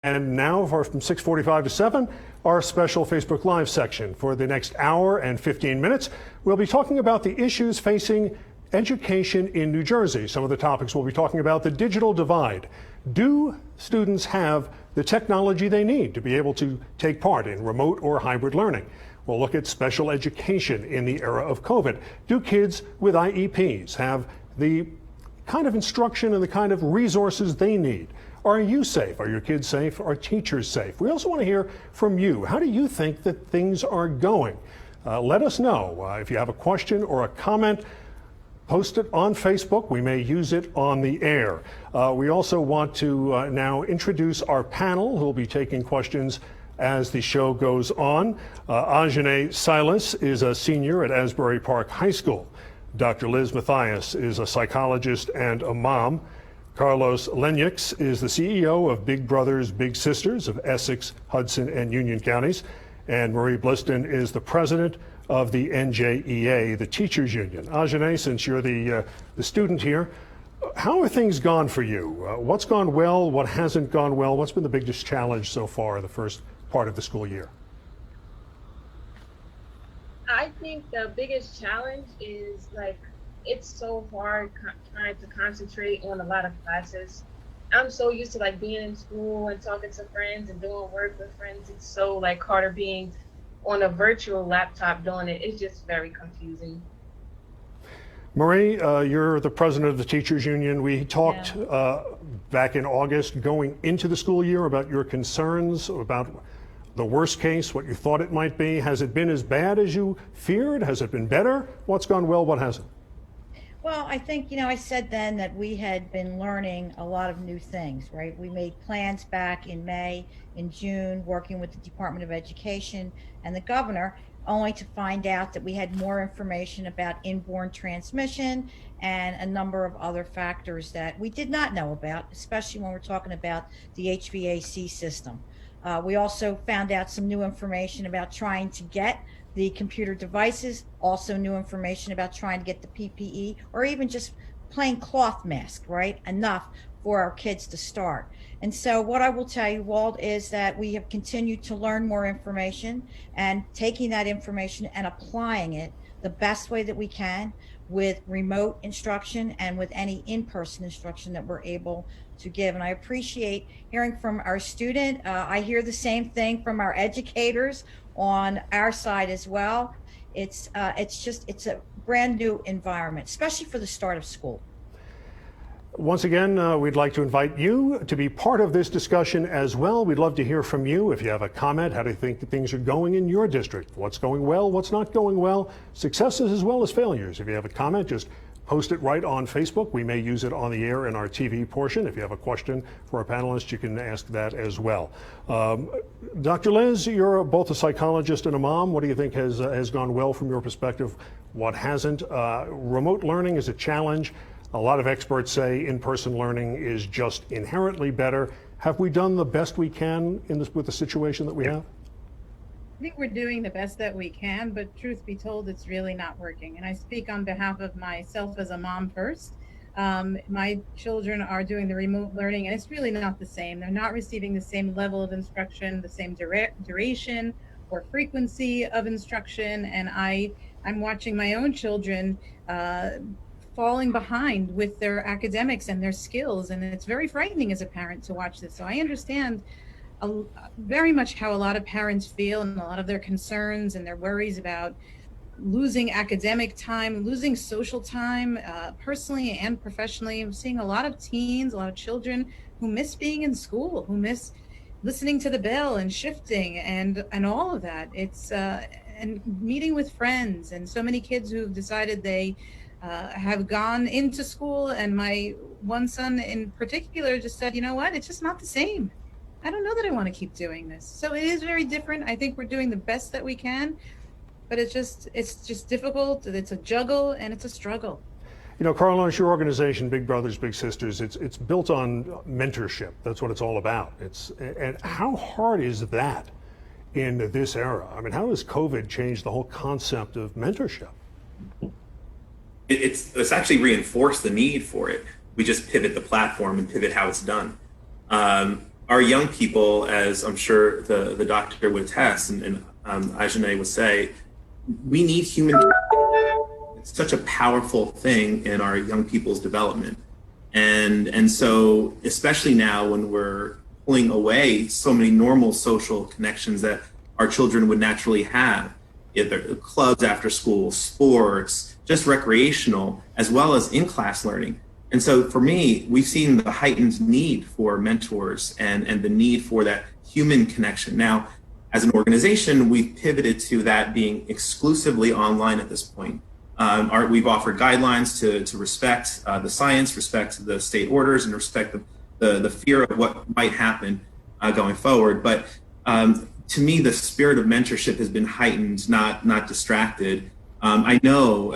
And now from 6:45 to 7, our special Facebook Live section. For the next hour and 15 minutes, we'll be talking about the issues facing education in New Jersey. Some of the topics we'll be talking about: the digital divide. Do students have the technology they need to be able to take part in remote or hybrid learning? We'll look at special education in the era of COVID. Do kids with IEPs have the kind of instruction and the kind of resources they need? Are you safe? Are your kids safe? Are teachers safe? We also want to hear from you. How do you think that things are going? Let us know. If you have a question or a comment, post it on Facebook. We may use it on the air. We also want to now introduce our panel who will be taking questions as the show goes on. Ajane Silas is a senior at Asbury Park High School. DrLiz Matthias is a psychologist and a mom. Carlos Lejneiks is the CEO of Big Brothers Big Sisters of Essex, Hudson, and Union counties. And Marie Blistan is the president of the NJEA, the teachers union. Ajane, since you're the student here, how have things gone for you? What's gone well? What hasn't gone well? What's been the biggest challenge so far the first part of the school year? I think the biggest challenge is it's so hard trying to concentrate on a lot of classes. I'm so used to being in school and talking to friends and doing work with friends. It's so harder being on a virtual laptop doing it. It's just very confusing. Marie, you're the president of the teachers union. We talked back in August going into the school year about your concerns about the worst case, what you thought it might be. Has it been as bad as you feared? Has it been better? What's gone well? What hasn't? Well, I think, I said then that we had been learning a lot of new things, right? We made plans back in May, in June, working with the Department of Education and the governor, only to find out that we had more information about inborn transmission and a number of other factors that we did not know about, especially when we're talking about the HVAC system. We also found out some new information about trying to get the computer devices, also new information about trying to get the PPE, or even just plain cloth mask, right? Enough for our kids to start. And so what I will tell you, Walt, is that we have continued to learn more information and taking that information and applying it the best way that we can with remote instruction and with any in-person instruction that we're able to give. And I appreciate hearing from our student. I hear the same thing from our educators on our side as well. It's a brand new environment, especially for the start of school. Once again, we'd like to invite you to be part of this discussion as well. We'd love to hear from you. If you have a comment, how do you think that things are going in your district? What's going well? What's not going well? Successes as well as failures. If you have a comment, just post it right on Facebook. We may use it on the air in our TV portion. If you have a question for our panelists, you can ask that as well. Dr. Liz, you're both a psychologist and a mom. What do you think has gone well from your perspective? What hasn't? Remote learning is a challenge. A lot of experts say in-person learning is just inherently better. Have we done the best we can with the situation that we have? I think we're doing the best that we can, but truth be told, it's really not working. And I speak on behalf of myself as a mom first. My children are doing the remote learning, and it's really not the same. They're not receiving the same level of instruction, the same duration or frequency of instruction. And I'm watching my own children falling behind with their academics and their skills. And it's very frightening as a parent to watch this. So I understand very much how a lot of parents feel and a lot of their concerns and their worries about losing academic time, losing social time, personally and professionally. I'm seeing a lot of teens, a lot of children who miss being in school, who miss listening to the bell and shifting and all of that. It's and meeting with friends, and so many kids who've decided they have gone into school. And my one son in particular just said, you know what, it's just not the same. I don't know that I want to keep doing this. So it is very different. I think we're doing the best that we can, but it's just difficult. It's a juggle and it's a struggle. You know, Carlos, your organization, Big Brothers Big Sisters, it's built on mentorship. That's what it's all about. And how hard is that in this era? I mean, how has COVID changed the whole concept of mentorship? It's actually reinforced the need for it. We just pivot the platform and pivot how it's done. our young people, as I'm sure the doctor would attest, and Ajane would say, we need human. It's such a powerful thing in our young people's development. And so, especially now when we're pulling away so many normal social connections that our children would naturally have, either clubs after school, sports, just recreational, as well as in-class learning. And so for me, we've seen the heightened need for mentors and the need for that human connection. Now, as an organization, we've pivoted to that being exclusively online at this point. We've offered guidelines to respect the science, respect the state orders, and respect the fear of what might happen going forward. But to me, the spirit of mentorship has been heightened, not distracted. I know,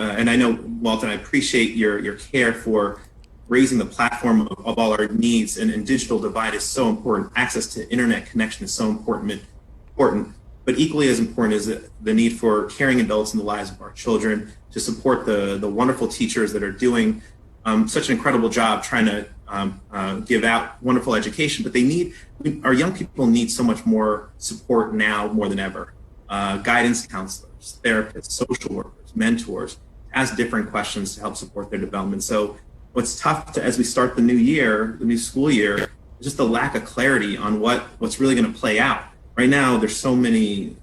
Walton, I appreciate your care for raising the platform of all our needs, and digital divide is so important. Access to internet connection is so important. But equally as important is the need for caring adults in the lives of our children, to support the wonderful teachers that are doing such an incredible job trying to give out wonderful education. But our young people need so much more support now more than ever. Guidance counselors, therapists, social workers, mentors, ask different questions to help support their development. So what's tough as we start the new school year, is just the lack of clarity on what's really going to play out. Right now, there's so many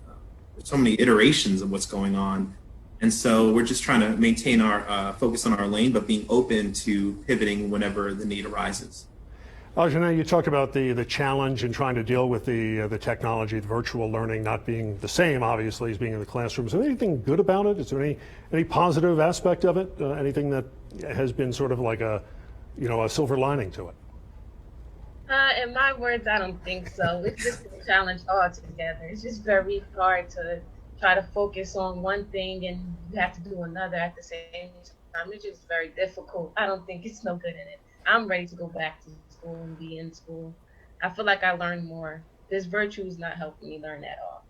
iterations of what's going on. And so we're just trying to maintain our focus on our lane, but being open to pivoting whenever the need arises. Ajane, you talked about the challenge in trying to deal with the technology, the virtual learning not being the same, obviously, as being in the classroom. Is there anything good about it? Is there any positive aspect of it? Anything that has been sort of like a silver lining to it? In my words, I don't think so. It's just a challenge altogether. It's just very hard to try to focus on one thing and you have to do another at the same time. It's just very difficult. I don't think it's no good in it. I'm ready to go back to school and be in school. I feel like I learned more. This virtue is not helping me learn at all.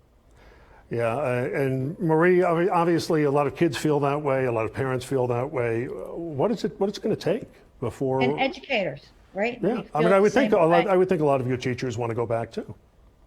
Yeah, and Marie, obviously a lot of kids feel that way, a lot of parents feel that way. What is it going to take before? And educators, right? Yeah, I would think a lot of your teachers want to go back too.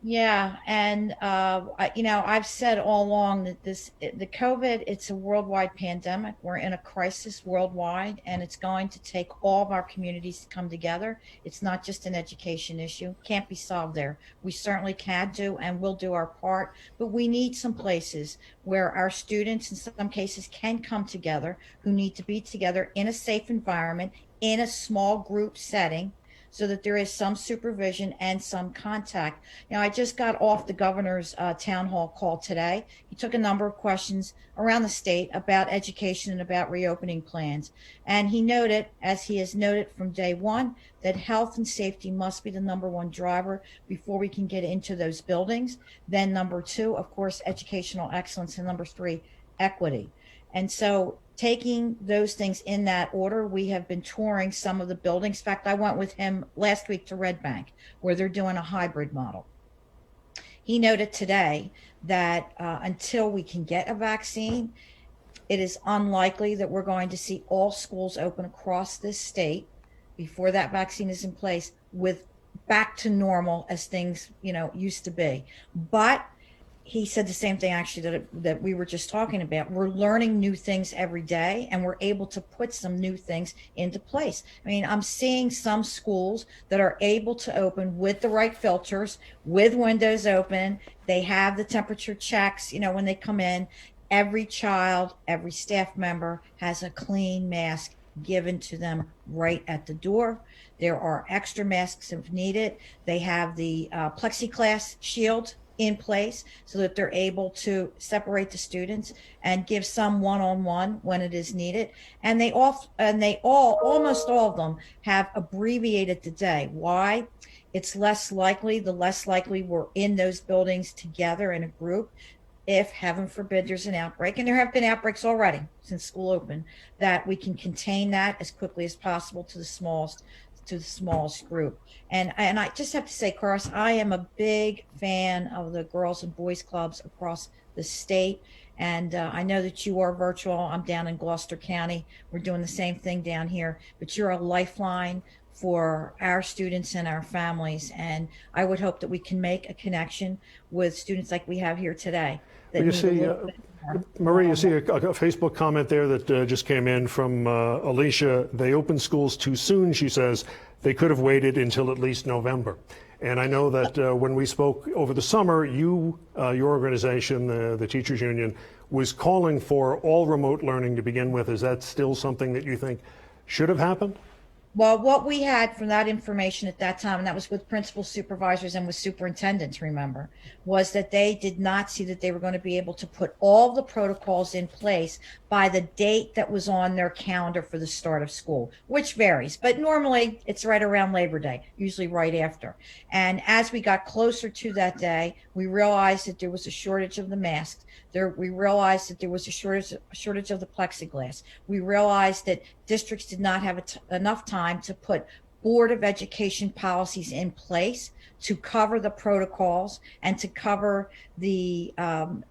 Yeah, and I've said all along that the COVID, it's a worldwide pandemic. We're in a crisis worldwide, and it's going to take all of our communities to come together. It's not just an education issue; can't be solved there. We certainly can do, and will do our part. But we need some places where our students, in some cases, can come together, who need to be together in a safe environment, in a small group setting, so that there is some supervision and some contact. Now, I just got off the governor's town hall call today. He took a number of questions around the state about education and about reopening plans. And he noted, as he has noted from day one, that health and safety must be the number one driver before we can get into those buildings. Then number two, of course, educational excellence. And number three, equity. And so taking those things in that order, we have been touring some of the buildings. In fact, I went with him last week to Red Bank, where they're doing a hybrid model. He noted today that until we can get a vaccine, it is unlikely that we're going to see all schools open across this state before that vaccine is in place, with back to normal as things used to be. But he said the same thing, actually, that we were just talking about. We're learning new things every day, and we're able to put some new things into place. I mean, I'm seeing some schools that are able to open with the right filters, with windows open. They have the temperature checks, when they come in. Every child, every staff member has a clean mask given to them right at the door. There are extra masks if needed. They have the plexiglass shield in place so that they're able to separate the students and give some one-on-one when it is needed. And almost all of them have abbreviated the day. Why? It's the less likely we're in those buildings together in a group. If, heaven forbid, there's an outbreak, and there have been outbreaks already since school opened, that we can contain that as quickly as possible to the smallest group. And I just have to say, Carlos, I am a big fan of the girls and boys clubs across the state. And I know that you are virtual. I'm down in Gloucester County. We're doing the same thing down here, but you're a lifeline for our students and our families. And I would hope that we can make a connection with students like we have here today. That You need a see, little bit more. Marie, you see a Facebook comment there that just came in from Alicia. They opened schools too soon, she says. They could have waited until at least November. And I know that when we spoke over the summer, your organization, the Teachers Union, was calling for all remote learning to begin with. Is that still something that you think should have happened? Well, what we had from that information at that time, and that was with principals, supervisors, and with superintendents, remember, was that they did not see that they were going to be able to put all the protocols in place by the date that was on their calendar for the start of school, which varies. But normally it's right around Labor Day, usually right after. And as we got closer to that day, we realized that there was a shortage of the masks. We realized that there was a shortage of the plexiglass. We realized that districts did not have enough time to put Board of Education policies in place to cover the protocols and to cover the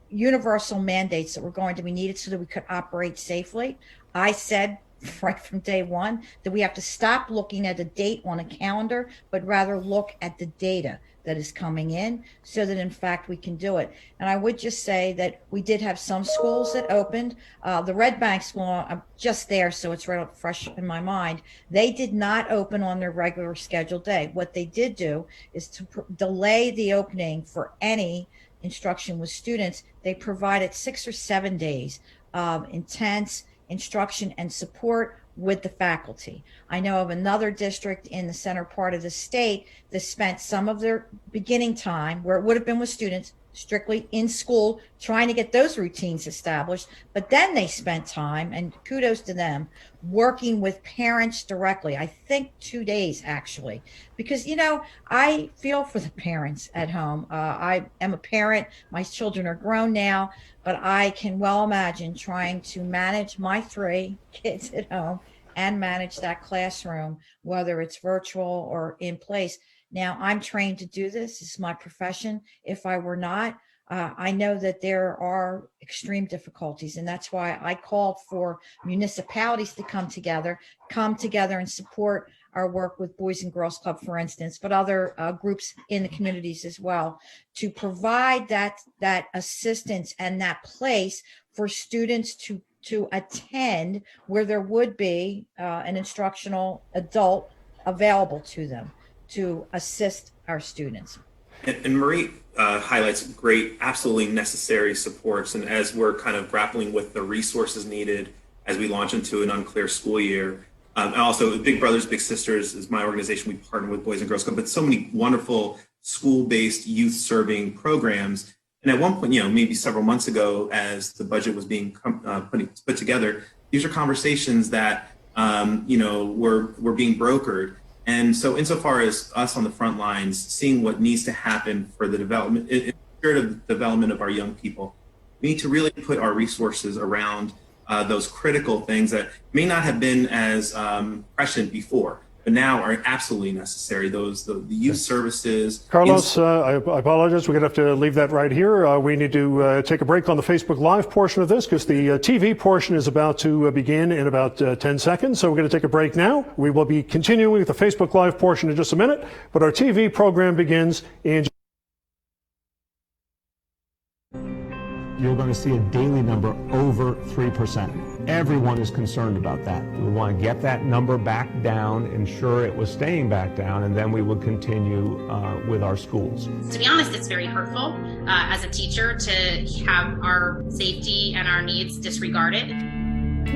universal mandates that were going to be needed so that we could operate safely. I said right from day one that we have to stop looking at a date on a calendar, but rather look at the data that is coming in so that in fact we can do it. And I would just say that we did have some schools that opened. The Red Bank School, I'm just there, so it's right up fresh in my mind. They did not open on their regular scheduled day. What they did do is to delay the opening for any instruction with students. They provided 6 or 7 days of intense instruction and support with the faculty. I know of another district in the center part of the state that spent some of their beginning time, where it would have been with students, strictly in school, trying to get those routines established. But then they spent time, and kudos to them, working with parents directly. I think 2 days actually, because, you know, I feel for the parents at home. I am a parent. My children are grown now, but I can well imagine trying to manage my 3 kids at home and manage that classroom, whether it's virtual or in place. Now, I'm trained to do this. It's my profession. If I were not, I know that there are extreme difficulties, and that's why I called for municipalities to come together and support our work with Boys and Girls Club, for instance, but other groups in the communities as well, to provide that assistance and that place for students to attend where there would be an instructional adult available to them to assist our students. And Marie highlights great, absolutely necessary supports. And as we're kind of grappling with the resources needed as we launch into an unclear school year, and also Big Brothers Big Sisters is my organization. We partner with Boys and Girls Club, but so many wonderful school-based youth-serving programs. And at one point, maybe several months ago, as the budget was being put together, these are conversations that were being brokered. And so, insofar as us on the front lines, seeing what needs to happen for the development, in the spirit of the development of our young people, we need to really put our resources around those critical things that may not have been as prescient before, but now are absolutely necessary. The youth services. Carlos, I apologize. We're going to have to leave that right here. We need to take a break on the Facebook Live portion of this because the TV portion is about to begin in about 10 seconds. So we're going to take a break now. We will be continuing with the Facebook Live portion in just a minute, but our TV program begins in. You're going to see a daily number over 3%. Everyone is concerned about that. We want to get that number back down, ensure it was staying back down, and then we would continue with our schools. To be honest, it's very hurtful as a teacher to have our safety and our needs disregarded.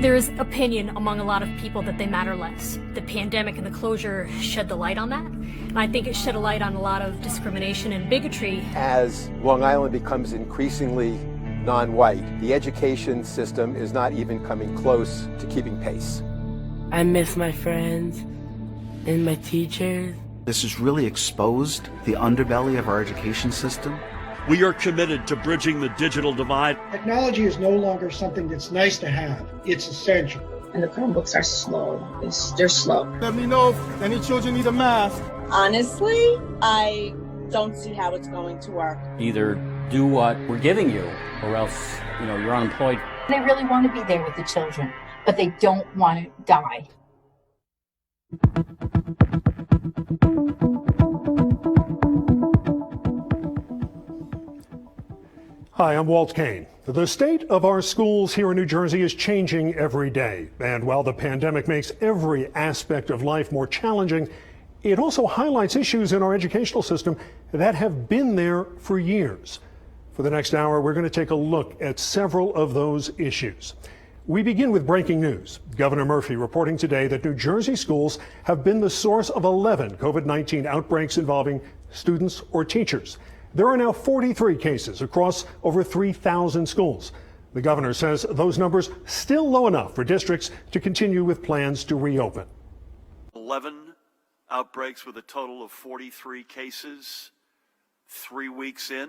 There is opinion among a lot of people that they matter less. The pandemic and the closure shed the light on that. And I think it shed a light on a lot of discrimination and bigotry. As Long Island becomes increasingly non-white, the education system is not even coming close to keeping pace. I miss my friends and my teachers. This has really exposed the underbelly of our education system. We are committed to bridging the digital divide. Technology is no longer something that's nice to have. It's essential. And the Chromebooks are slow. They're slow. Let me know if any children need a mask. Honestly, I don't see how it's going to work. Either do what we're giving you, or else, you're unemployed. They really want to be there with the children, but they don't want to die. Hi, I'm Walt Kane. The state of our schools here in New Jersey is changing every day. And while the pandemic makes every aspect of life more challenging, it also highlights issues in our educational system that have been there for years. For the next hour, we're going to take a look at several of those issues. We begin with breaking news. Governor Murphy reporting today that New Jersey schools have been the source of 11 COVID-19 outbreaks involving students or teachers. There are now 43 cases across over 3,000 schools. The governor says those numbers still low enough for districts to continue with plans to reopen. 11 outbreaks with a total of 43 cases, 3 weeks in.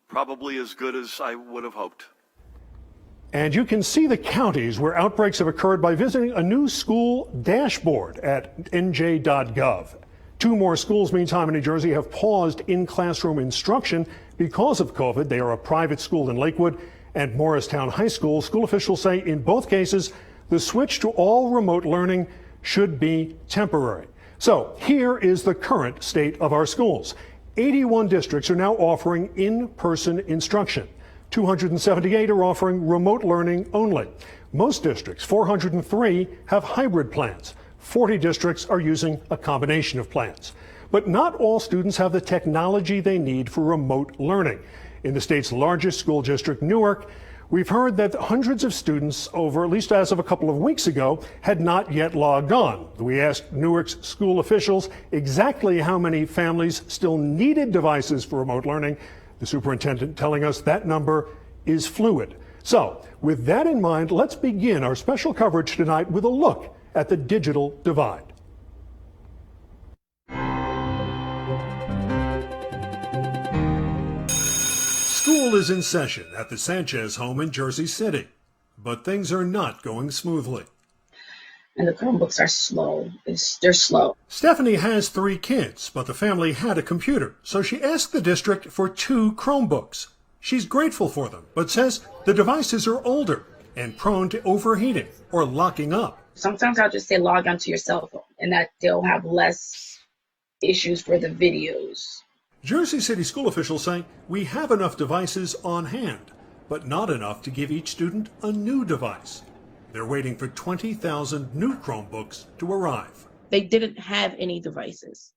Probably as good as I would have hoped. And you can see the counties where outbreaks have occurred by visiting a new school dashboard at nj.gov. 2 more schools, meantime, in New Jersey have paused in-classroom instruction because of COVID. They are a private school in Lakewood and Morristown High School. School officials say in both cases, the switch to all remote learning should be temporary. So here is the current state of our schools. 81 districts are now offering in-person instruction. 278 are offering remote learning only. Most districts, 403, have hybrid plans. 40 districts are using a combination of plans. But not all students have the technology they need for remote learning. In the state's largest school district, Newark, we've heard that hundreds of students, over at least as of a couple of weeks ago, had not yet logged on. We asked Newark's school officials exactly how many families still needed devices for remote learning. The superintendent telling us that number is fluid. So, with that in mind, let's begin our special coverage tonight with a look at the digital divide. School is in session at the Sanchez home in Jersey City, but things are not going smoothly. And the Chromebooks are slow. They're slow. Stephanie has 3 kids, but the family had a computer, so she asked the district for 2 Chromebooks. She's grateful for them, but says the devices are older and prone to overheating or locking up. Sometimes I'll just say log onto your cell phone, and that they'll have less issues for the videos. Jersey City school officials say we have enough devices on hand, but not enough to give each student a new device. They're waiting for 20,000 new Chromebooks to arrive. They didn't have any devices,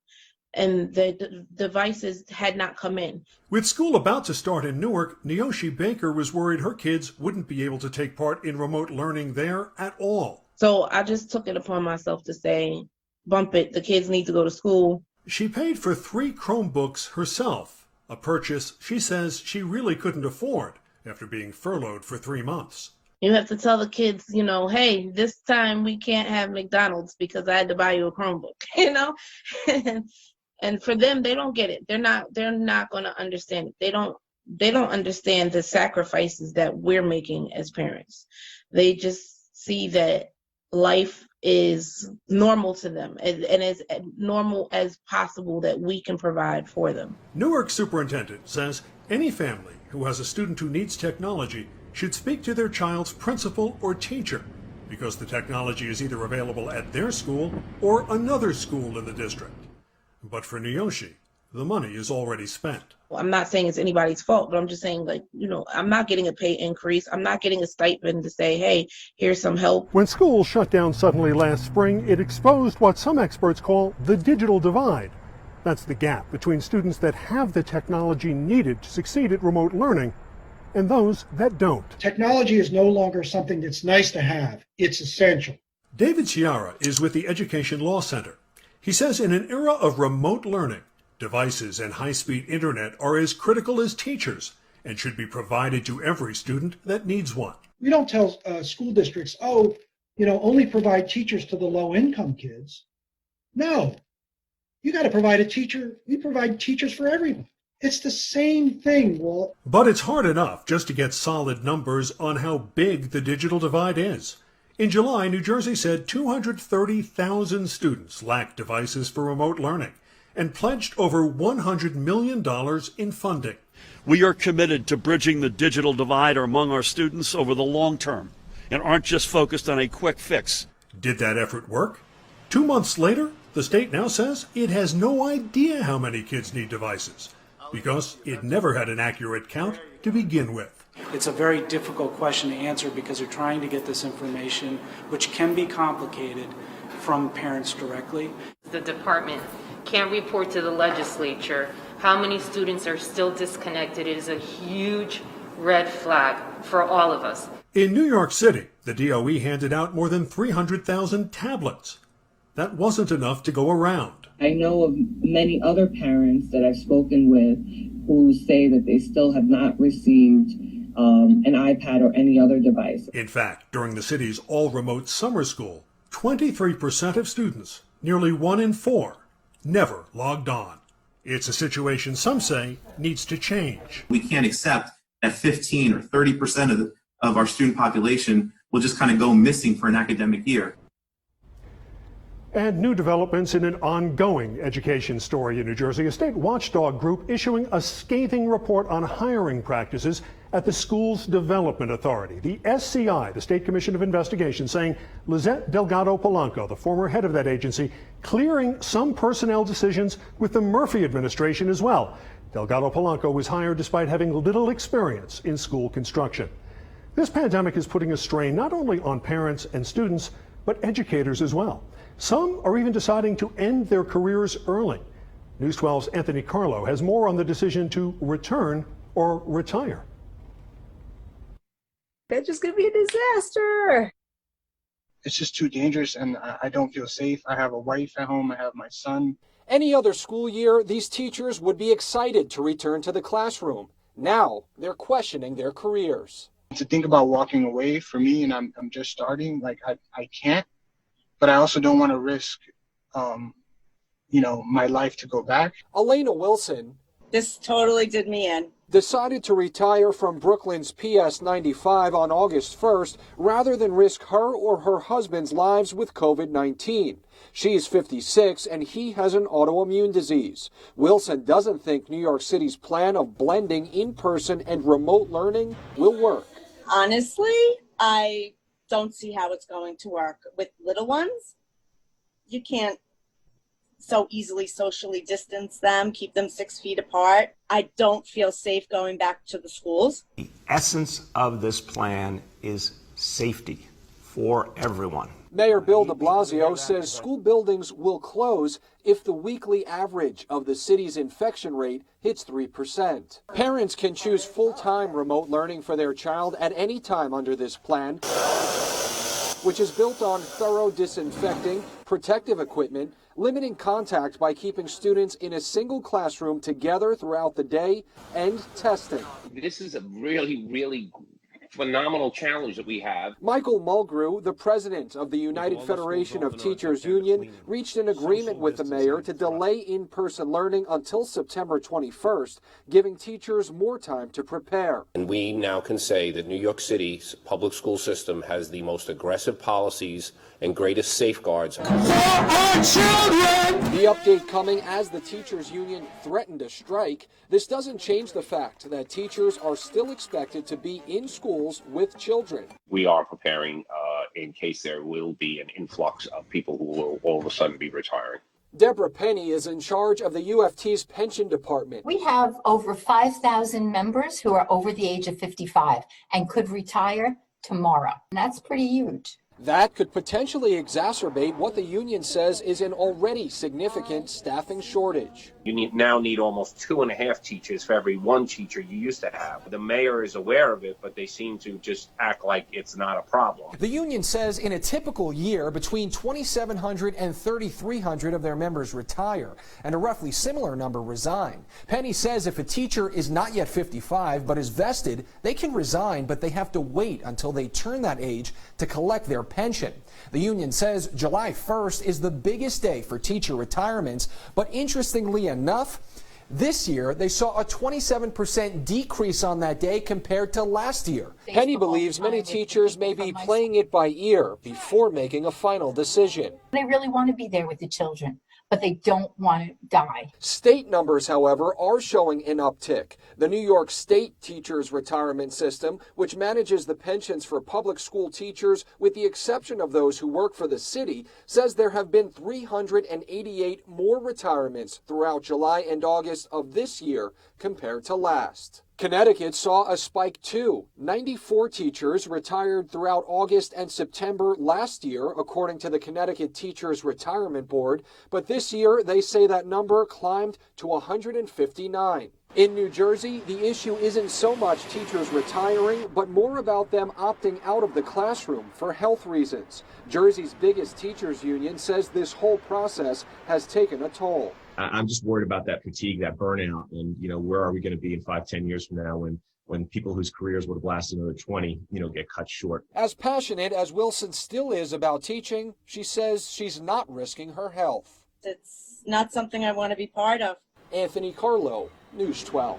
and the devices had not come in. With school about to start in Newark, Neoshi Baker was worried her kids wouldn't be able to take part in remote learning there at all. So I just took it upon myself to say, bump it, the kids need to go to school. She paid for 3 Chromebooks herself, a purchase she says she really couldn't afford after being furloughed for 3 months. You have to tell the kids, hey, this time we can't have McDonald's because I had to buy you a Chromebook, And for them, they don't get it. They're not going to understand it. They don't understand the sacrifices that we're making as parents. They just see that life is normal to them and as normal as possible that we can provide for them. Newark superintendent says any family who has a student who needs technology should speak to their child's principal or teacher because the technology is either available at their school or another school in the district. But for Neoshi, the money is already spent. I'm not saying it's anybody's fault, but I'm just saying, I'm not getting a pay increase. I'm not getting a stipend to say, hey, here's some help. When schools shut down suddenly last spring, it exposed what some experts call the digital divide. That's the gap between students that have the technology needed to succeed at remote learning and those that don't. Technology is no longer something that's nice to have. It's essential. David Ciara is with the Education Law Center. He says in an era of remote learning, devices and high-speed internet are as critical as teachers and should be provided to every student that needs one. We don't tell school districts, only provide teachers to the low-income kids. No, you got to provide a teacher. We provide teachers for everyone. It's the same thing, Walt. But it's hard enough just to get solid numbers on how big the digital divide is. In July, New Jersey said 230,000 students lacked devices for remote learning and pledged over $100 million in funding. We are committed to bridging the digital divide among our students over the long term and aren't just focused on a quick fix. Did that effort work? 2 months later, the state now says it has no idea how many kids need devices because it never had an accurate count to begin with. It's a very difficult question to answer because they're trying to get this information, which can be complicated, from parents directly. The department can't report to the legislature how many students are still disconnected. It is a huge red flag for all of us. In New York City, the DOE handed out more than 300,000 tablets. That wasn't enough to go around. I know of many other parents that I've spoken with who say that they still have not received an iPad or any other device. In fact, during the city's all-remote summer school, 23% of students, nearly 1 in 4, never logged on. It's a situation some say needs to change. We can't accept that 15 or 30% of our student population will just kind of go missing for an academic year. And new developments in an ongoing education story in New Jersey. A state watchdog group issuing a scathing report on hiring practices at the Schools Development Authority. The SCI, the State Commission of Investigation, saying Lizette Delgado Polanco, the former head of that agency, clearing some personnel decisions with the Murphy administration as well. Delgado Polanco was hired despite having little experience in school construction. This pandemic is putting a strain not only on parents and students, but educators as well. Some are even deciding to end their careers early. News 12's Anthony Carlo has more on the decision to return or retire. That's just going to be a disaster. It's just too dangerous, and I don't feel safe. I have a wife at home. I have my son. Any other school year, these teachers would be excited to return to the classroom. Now, they're questioning their careers. To think about walking away for me, and I'm just starting, like I can't. But I also don't want to risk, my life to go back. Elena Wilson. This totally did me in. Decided to retire from Brooklyn's PS 95 on August 1st rather than risk her or her husband's lives with COVID-19. She's 56 and he has an autoimmune disease. Wilson doesn't think New York City's plan of blending in-person and remote learning will work. Honestly, I don't see how it's going to work. With little ones, you can't so easily socially distance them, keep them 6 feet apart. I don't feel safe going back to the schools. The essence of this plan is safety for everyone. Mayor Bill de Blasio says school buildings will close if the weekly average of the city's infection rate hits 3%. Parents can choose full-time remote learning for their child at any time under this plan, which is built on thorough disinfecting, protective equipment, limiting contact by keeping students in a single classroom together throughout the day, and testing. This is a really phenomenal challenge that we have. Michael Mulgrew, the president of the United Federation of Teachers Union, reached an agreement with the mayor to delay in-person learning until September 21st, giving teachers more time to prepare. And we now can say that New York City's public school system has the most aggressive policies and greatest safeguards for our children. The update coming as the teachers union threatened a strike. This doesn't change the fact that teachers are still expected to be in schools with children. We are preparing in case there will be an influx of people who will all of a sudden be retiring. Deborah Penny is in charge of the UFT's pension department. We have over 5,000 members who are over the age of 55 and could retire tomorrow. And that's pretty huge. That could potentially exacerbate what the union says is an already significant staffing shortage. You now need almost 2.5 teachers for every 1 teacher you used to have. The mayor is aware of it, but they seem to just act like it's not a problem. The union says in a typical year, between 2,700 and 3,300 of their members retire, and a roughly similar number resign. Penny says if a teacher is not yet 55 but is vested, they can resign, but they have to wait until they turn that age to collect their pension. The union says July 1st is the biggest day for teacher retirements, but interestingly enough, this year they saw a 27% decrease on that day compared to last year. Penny believes many teachers may be playing it by ear before making a final decision. They really want to be there with the children, but they don't want to die. State numbers, however, are showing an uptick. The New York State Teachers Retirement System, which manages the pensions for public school teachers with the exception of those who work for the city, says there have been 388 more retirements throughout July and August of this year compared to last. Connecticut saw a spike too. 94 teachers retired throughout August and September last year, according to the Connecticut Teachers Retirement Board, but this year they say that number climbed to 159. In New Jersey, the issue isn't so much teachers retiring, but more about them opting out of the classroom for health reasons. Jersey's biggest teachers union says this whole process has taken a toll. I'm just worried about that fatigue, that burnout, and where are we going to be in 5-10 years from now when people whose careers would have lasted another 20, get cut short. As passionate as Wilson still is about teaching, she says she's not risking her health. It's not something I want to be part of. Anthony Carlo, News 12.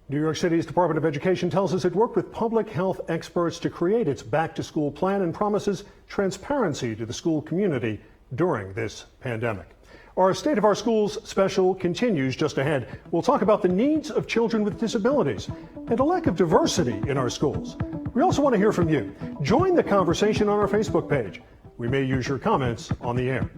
New York City's Department of Education tells us it worked with public health experts to create its back-to-school plan and promises transparency to the school community during this pandemic. Our State of Our Schools special continues just ahead. We'll talk about the needs of children with disabilities and a lack of diversity in our schools. We also want to hear from you. Join the conversation on our Facebook page. We may use your comments on the air.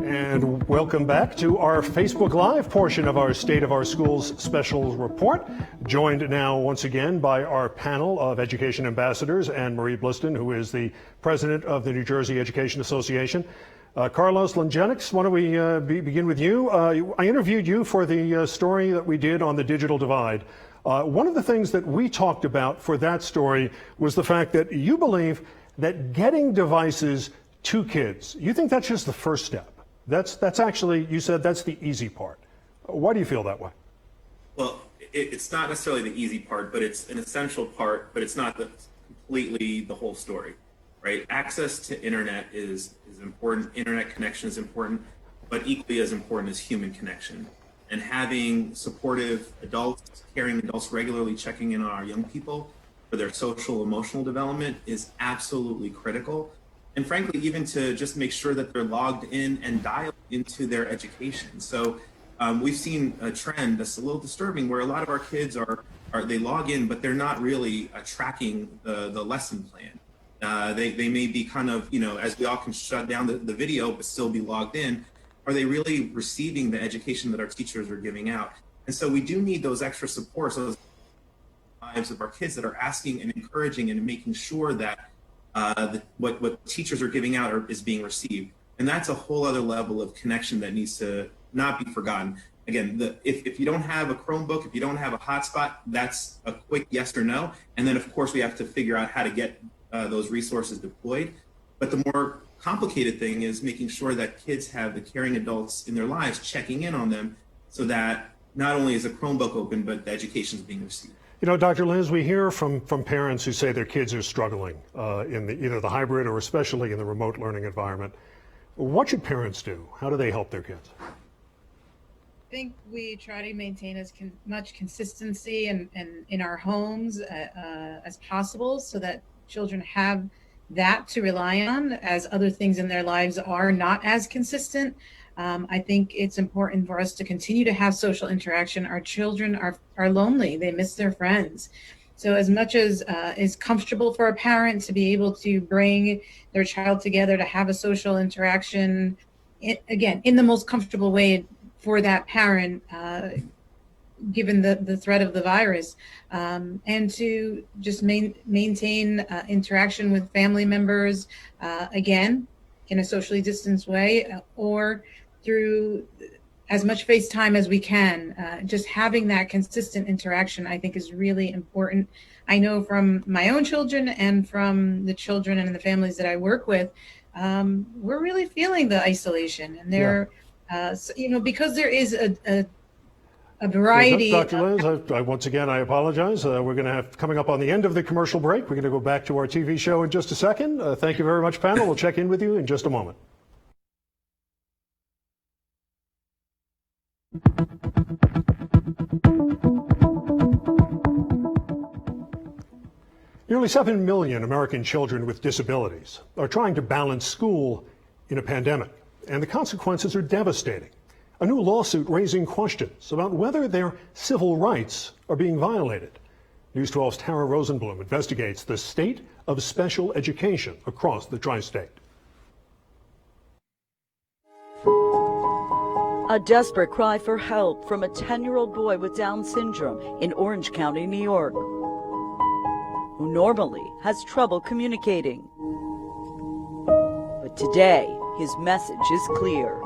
And welcome back to our Facebook Live portion of our State of Our Schools special report. Joined now once again by our panel of education ambassadors, Anne-Marie Blistan, who is the president of the New Jersey Education Association. Carlos Lejneiks, why don't we begin with you? I interviewed you for the story that we did on the digital divide. One of the things that we talked about for that story was the fact that you believe that getting devices to kids, you think that's just the first step. That's actually, you said that's the easy part. Why do you feel that way? Well, it's not necessarily the easy part, but it's an essential part, but it's not completely the whole story, right? Access to internet is important. Internet connection is important, but equally as important is human connection. And having supportive adults, caring adults regularly checking in on our young people for their social, emotional development is absolutely critical. And frankly, even to just make sure that they're logged in and dialed into their education. So we've seen a trend that's a little disturbing where a lot of our kids they log in, but they're not really tracking the lesson plan. They may be kind of, as we all can shut down the video, but still be logged in. Are they really receiving the education that our teachers are giving out? And so we do need those extra supports, those lives of our kids that are asking and encouraging and making sure that what teachers are giving out is being received. And that's a whole other level of connection that needs to not be forgotten. Again, if you don't have a Chromebook, if you don't have a hotspot, that's a quick yes or no. And then, of course, we have to figure out how to get those resources deployed. But the more complicated thing is making sure that kids have the caring adults in their lives checking in on them so that not only is a Chromebook open, but the education is being received. DrLiz, we hear from parents who say their kids are struggling in either the hybrid or especially in the remote learning environment. What should parents do? How do they help their kids? I think we try to maintain as much consistency in our homes as possible so that children have that to rely on as other things in their lives are not as consistent. I think it's important for us to continue to have social interaction. Our children are lonely. They miss their friends. So as much as is comfortable for a parent to be able to bring their child together to have a social interaction, again, in the most comfortable way for that parent, given the threat of the virus, and to just maintain interaction with family members, again, in a socially distanced way, or through as much FaceTime as we can. Just having that consistent interaction, I think, is really important. I know from my own children and from the children and the families that I work with, we're really feeling the isolation, and they're, because there is a variety. DrLiz, once again, I apologize. We're going to have, coming up on the end of the commercial break, we're going to go back to our TV show in just a second. Thank you very much, panel. We'll check in with you in just a moment. Nearly 7 million American children with disabilities are trying to balance school in a pandemic, and the consequences are devastating. A new lawsuit raising questions about whether their civil rights are being violated. News 12's Tara Rosenblum investigates the state of special education across the tri-state. A desperate cry for help from a 10-year-old boy with Down syndrome in Orange County, New York, who normally has trouble communicating. But today, his message is clear.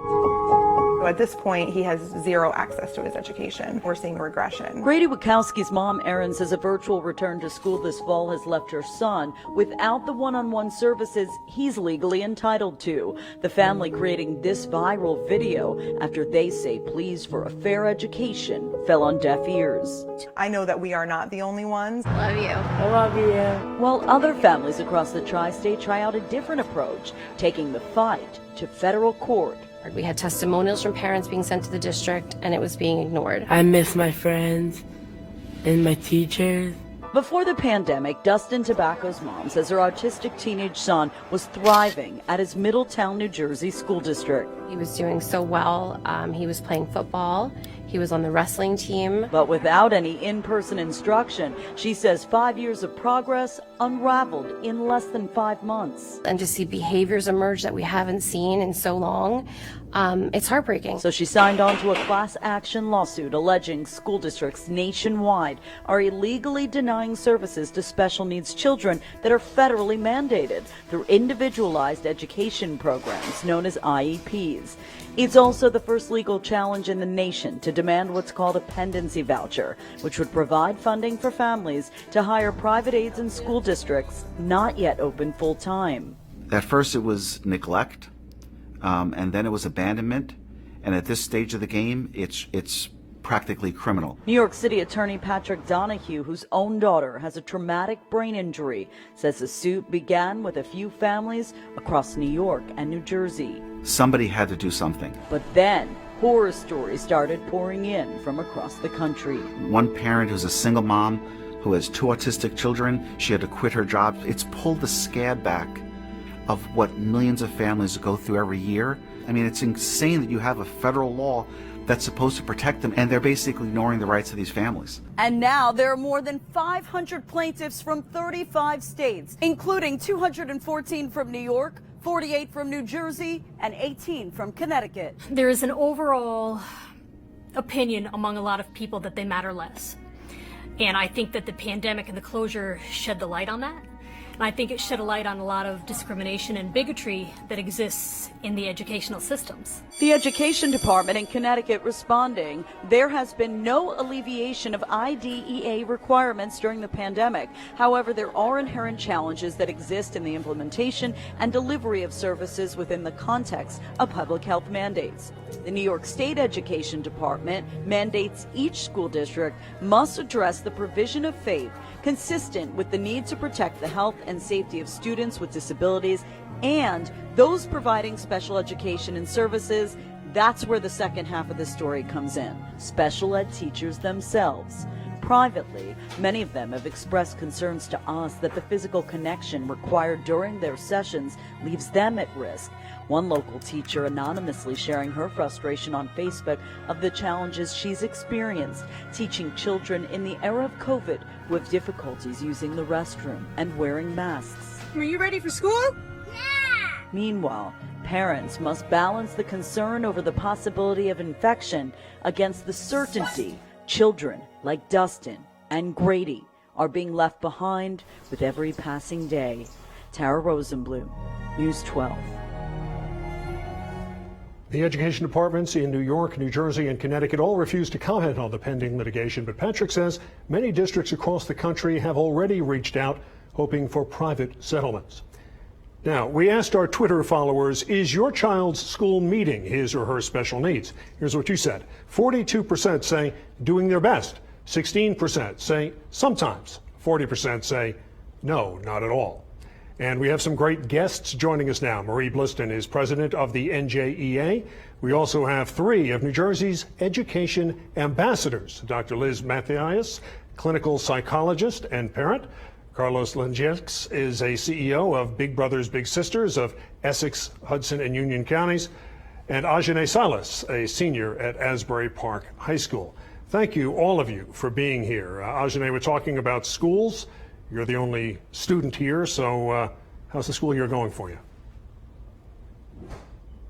At this point, he has zero access to his education. We're seeing regression. Grady Wachowski's mom, Erin, says a virtual return to school this fall has left her son without the one-on-one services he's legally entitled to. The family creating this viral video after they say pleas for a fair education fell on deaf ears. I know that we are not the only ones. Love you. I love you. While other families across the tri-state try out a different approach, taking the fight to federal court. We had testimonials from parents being sent to the district, and it was being ignored. I miss my friends and my teachers. Before the pandemic, Dustin Tobacco's mom says her autistic teenage son was thriving at his Middletown, New Jersey school district. He was doing so well. He was playing football. He was on the wrestling team. But without any in-person instruction, she says 5 years of progress unraveled in less than 5 months. And to see behaviors emerge that we haven't seen in so long, it's heartbreaking. So she signed on to a class action lawsuit alleging school districts nationwide are illegally denying services to special needs children that are federally mandated through individualized education programs known as IEPs. It's also the first legal challenge in the nation to demand what's called a pendency voucher, which would provide funding for families to hire private aides in school districts not yet open full-time. At first it was neglect, and then it was abandonment, and at this stage of the game, it's practically criminal. New York City Attorney Patrick Donahue, whose own daughter has a traumatic brain injury, says the suit began with a few families across New York and New Jersey. Somebody had to do something. But then, horror stories started pouring in from across the country. One parent who's a single mom who has 2 autistic children, she had to quit her job. It's pulled the scab back of what millions of families go through every year. I mean, it's insane that you have a federal law that's supposed to protect them, and they're basically ignoring the rights of these families. And now there are more than 500 plaintiffs from 35 states, including 214 from New York, 48 from New Jersey, and 18 from Connecticut. There is an overall opinion among a lot of people that they matter less. And I think that the pandemic and the closure shed the light on that. And I think it shed a light on a lot of discrimination and bigotry that exists in the educational systems. The Education Department in Connecticut responding, there has been no alleviation of IDEA requirements during the pandemic. However, there are inherent challenges that exist in the implementation and delivery of services within the context of public health mandates. The New York State Education Department mandates each school district must address the provision of faith consistent with the need to protect the health and safety of students with disabilities and those providing special education and services. That's where the second half of the story comes in. Special ed teachers themselves. Privately, many of them have expressed concerns to us that the physical connection required during their sessions leaves them at risk. One local teacher anonymously sharing her frustration on Facebook of the challenges she's experienced teaching children in the era of COVID who have difficulties using the restroom and wearing masks. Are you ready for school? Meanwhile, parents must balance the concern over the possibility of infection against the certainty children like Dustin and Grady are being left behind with every passing day. Tara Rosenblum, News 12. The education departments in New York, New Jersey, and Connecticut all refuse to comment on the pending litigation, but Patrick says many districts across the country have already reached out, hoping for private settlements. Now, we asked our Twitter followers, is your child's school meeting his or her special needs? Here's what you said. 42% say doing their best. 16% say sometimes. 40% say no, not at all. And we have some great guests joining us now. Marie Blistan is president of the NJEA. We also have 3 of New Jersey's education ambassadors. DrLiz Mathias, clinical psychologist and parent. Carlos Lejneiks is a CEO of Big Brothers Big Sisters of Essex, Hudson, and Union counties, and Ajane Silas, a senior at Asbury Park High School. Thank you, all of you, for being here. Ajane, we're talking about schools. You're the only student here, so how's the school year going for you?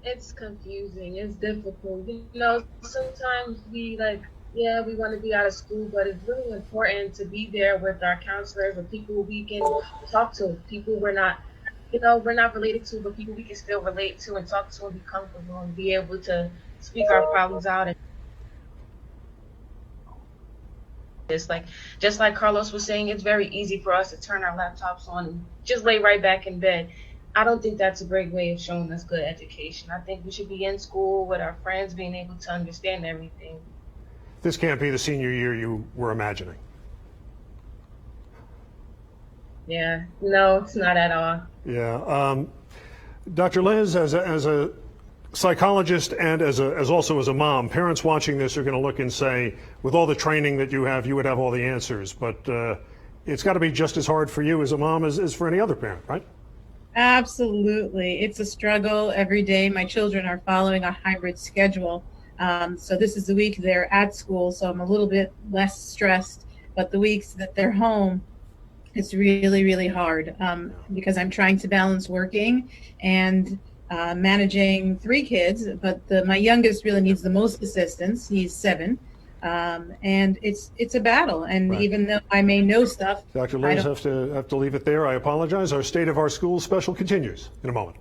It's confusing. It's difficult. You know, sometimes we we want to be out of school, but it's really important to be there with our counselors or people we can talk to, people we're not related to, but people we can still relate to and talk to and be comfortable and be able to speak our problems out. And it's just like Carlos was saying, it's very easy for us to turn our laptops on and just lay right back in bed. I don't think that's a great way of showing us good education. I think we should be in school with our friends, being able to understand everything. This can't be the senior year you were imagining. Yeah, no, it's not at all. Yeah. Dr. Liz, as a psychologist and also as a mom, parents watching this are going to look and say, with all the training that you would have all the answers. But it's got to be just as hard for you as a mom as for any other parent, right? Absolutely. It's a struggle every day. My children are following a hybrid schedule. So this is the week they're at school, so I'm a little bit less stressed. But the weeks that they're home, it's really, really hard because I'm trying to balance working and managing 3 kids. But my youngest really needs the most assistance. He's 7. And it's a battle. And right. Even though I may know stuff, Dr. Liz, have to leave it there. I apologize. Our State of Our Schools special continues in a moment.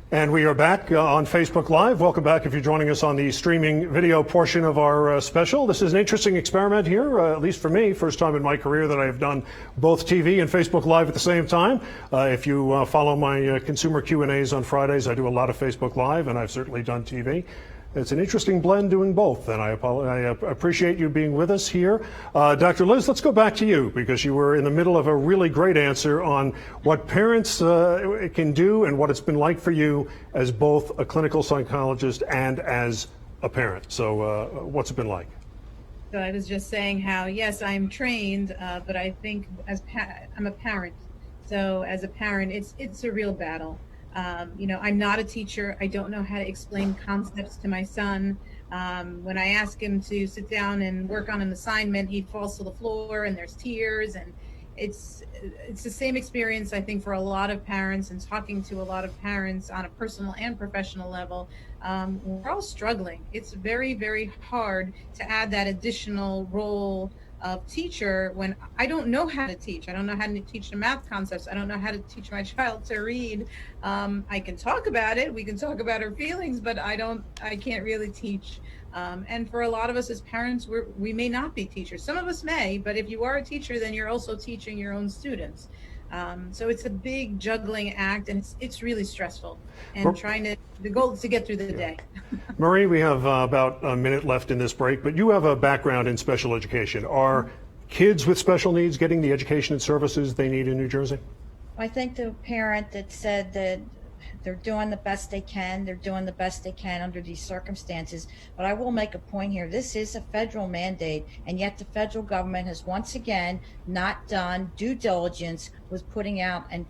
And we are back on Facebook Live. Welcome back if you're joining us on the streaming video portion of our special. This is an interesting experiment here, at least for me. First time in my career that I have done both TV and Facebook Live at the same time. If you follow my consumer Q&As on Fridays, I do a lot of Facebook Live, and I've certainly done TV. It's an interesting blend doing both, and I appreciate you being with us here. Dr. Liz, let's go back to you, because you were in the middle of a really great answer on what parents can do and what it's been like for you as both a clinical psychologist and as a parent. So what's it been like? So I was just saying how, yes, I'm trained, but I think I'm a parent. So as a parent, it's a real battle. I'm not a teacher. I don't know how to explain concepts to my son. When I ask him to sit down and work on an assignment, he falls to the floor and there's tears. And it's the same experience, I think, for a lot of parents, and talking to a lot of parents on a personal and professional level. We're all struggling. It's very, very hard to add that additional role of teacher when I don't know how to teach. I don't know how to teach the math concepts. I don't know how to teach my child to read. I can talk about it. We can talk about our feelings, but I can't really teach. And for a lot of us as parents, we may not be teachers. Some of us may, but if you are a teacher, then you're also teaching your own students. So it's a big juggling act, and it's really stressful. And the goal is to get through the day. Marie, we have about a minute left in this break, but you have a background in special education. Are kids with special needs getting the education and services they need in New Jersey? I think the parent that said that they're doing the best they can. They're doing the best they can under these circumstances. But I will make a point here. This is a federal mandate, and yet the federal government has once again not done due diligence with putting out and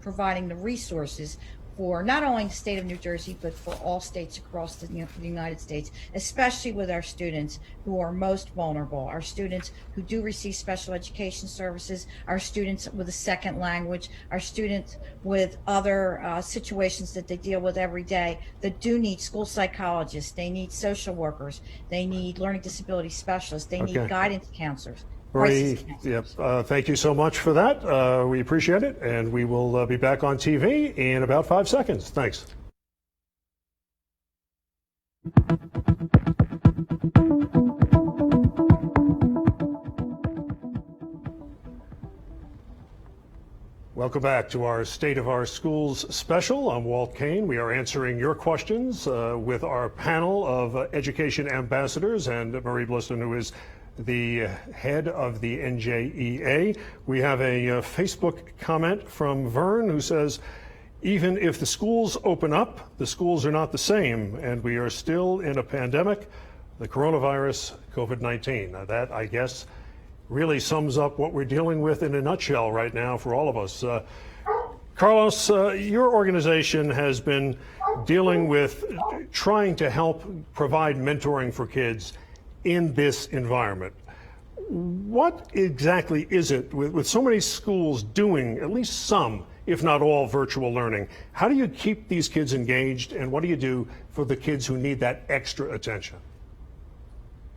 providing the resources for not only the state of New Jersey, but for all states across the United States, especially with our students who are most vulnerable, our students who do receive special education services, our students with a second language, our students with other situations that they deal with every day that do need school psychologists, they need social workers, they need learning disability specialists, they need guidance counselors. Marie, thank you so much for that. We appreciate it, and we will be back on TV in about 5 seconds. Thanks. Welcome back to our State of Our Schools special. I'm Walt Kane. We are answering your questions with our panel of education ambassadors, and Marie Blistan, who is the head of the NJEA. We have a Facebook comment from Vern who says, even if the schools open up, the schools are not the same, and we are still in a pandemic, the coronavirus, COVID-19. Now that, I guess, really sums up what we're dealing with in a nutshell right now for all of us. Carlos, your organization has been dealing with trying to help provide mentoring for kids in this environment. What exactly is it with so many schools doing at least some, if not all, virtual learning? How do you keep these kids engaged, and what do you do for the kids who need that extra attention?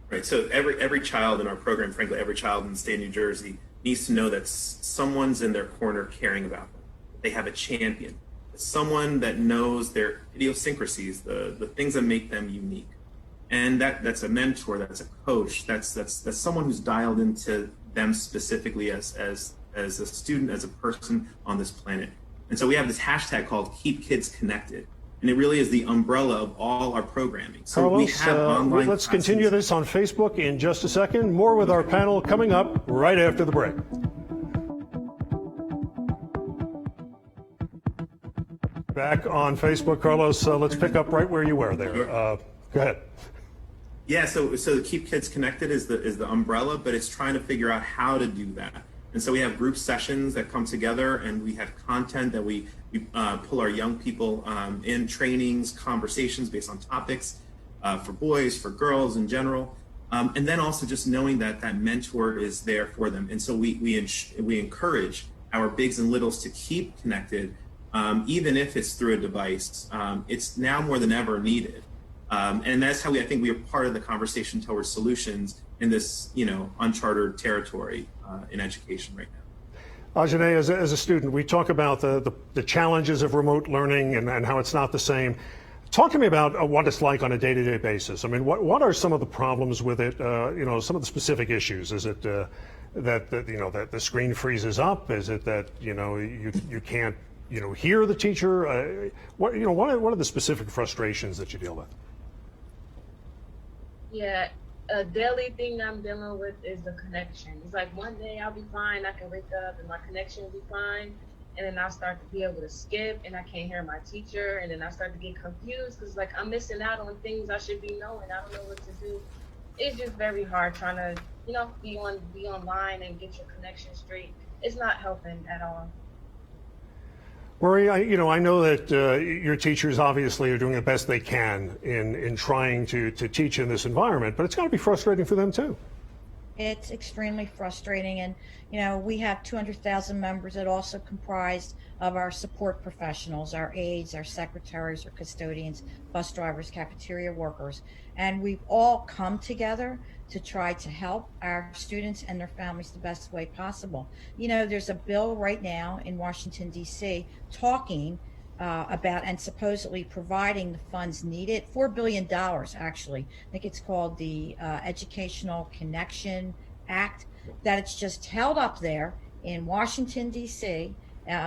Right, so every child in our program, frankly, every child in the state of New Jersey needs to know that someone's in their corner caring about them. They have a champion, someone that knows their idiosyncrasies, the things that make them unique. And that's a mentor, that's a coach, that's someone who's dialed into them specifically as a student, as a person on this planet. And so we have this hashtag called Keep Kids Connected. And it really is the umbrella of all our programming. So Carlos, we have online let's classes. continue this on Facebook in just a second. More with our panel coming up right after the break. Back on Facebook, Carlos, let's pick up right where you were there. Go ahead. Yeah, so the Keep Kids Connected is the umbrella, but it's trying to figure out how to do that. And so we have group sessions that come together, and we have content that we pull our young people in, trainings, conversations based on topics for boys, for girls in general, and then also just knowing that that mentor is there for them. And so we encourage our bigs and littles to keep connected, even if it's through a device. It's now more than ever needed. And that's how I think we are part of the conversation towards solutions in this, uncharted territory in education right now. Ajane, as a student, we talk about the challenges of remote learning and how it's not the same. Talk to me about what it's like on a day-to-day basis. I mean, what are some of the problems with it? Some of the specific issues. Is it that the screen freezes up? Is it that you can't hear the teacher? What are the specific frustrations that you deal with? Yeah, a daily thing I'm dealing with is the connection. It's like one day I'll be fine, I can wake up and my connection will be fine, and then I'll start to be able to skip and I can't hear my teacher, and then I start to get confused because like I'm missing out on things I should be knowing. I don't know what to do. It's just very hard trying to, be online and get your connection straight. It's not helping at all. Marie, I know that your teachers obviously are doing the best they can in trying to teach in this environment, but it's got to be frustrating for them too. It's extremely frustrating, and we have 200,000 members that also comprised of our support professionals, our aides, our secretaries, our custodians, bus drivers, cafeteria workers, and we've all come together to try to help our students and their families the best way possible. There's a bill right now in Washington, D.C. talking about and supposedly providing the funds needed, $4 billion actually. I think it's called the Educational Connection Act, that it's just held up there in Washington, D.C.,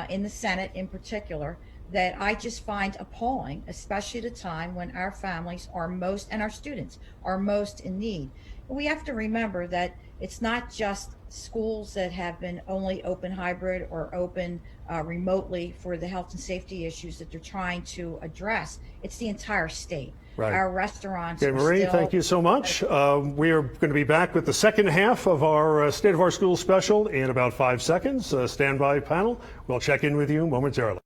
in the Senate in particular, that I just find appalling, especially at a time when our families are most, and our students are most in need. We have to remember that it's not just schools that have been only open hybrid or open remotely for the health and safety issues that they're trying to address. It's the entire state. Right. Our restaurants. Okay, Marie, thank you so much. We are going to be back with the second half of our State of Our Schools special in about 5 seconds. Stand by, panel. We'll check in with you momentarily.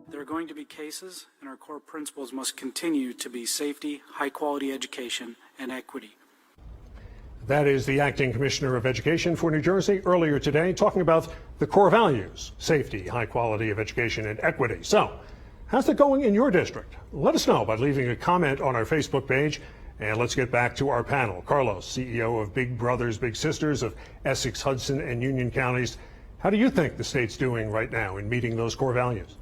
There are going to be cases, and our core principles must continue to be safety, high-quality education, and equity. That is the Acting Commissioner of Education for New Jersey earlier today talking about the core values, safety, high quality of education, and equity. So, how's it going in your district? Let us know by leaving a comment on our Facebook page. And let's get back to our panel. Carlos, CEO of Big Brothers Big Sisters of Essex, Hudson, and Union counties. How do you think the state's doing right now in meeting those core values?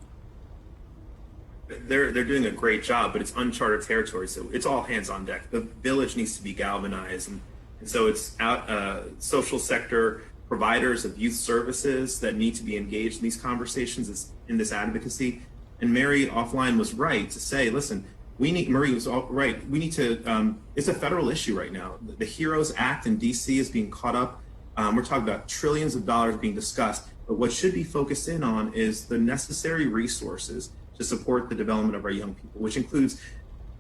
They're doing a great job, but it's uncharted territory, so it's all hands on deck. The village needs to be galvanized, and so it's out social sector, providers of youth services that need to be engaged in these conversations, in this advocacy. And Mary offline was right to say, listen, Murray was right. We need to, it's a federal issue right now. The HEROES Act in DC is being caught up. We're talking about trillions of dollars being discussed, but what should be focused in on is the necessary resources to support the development of our young people, which includes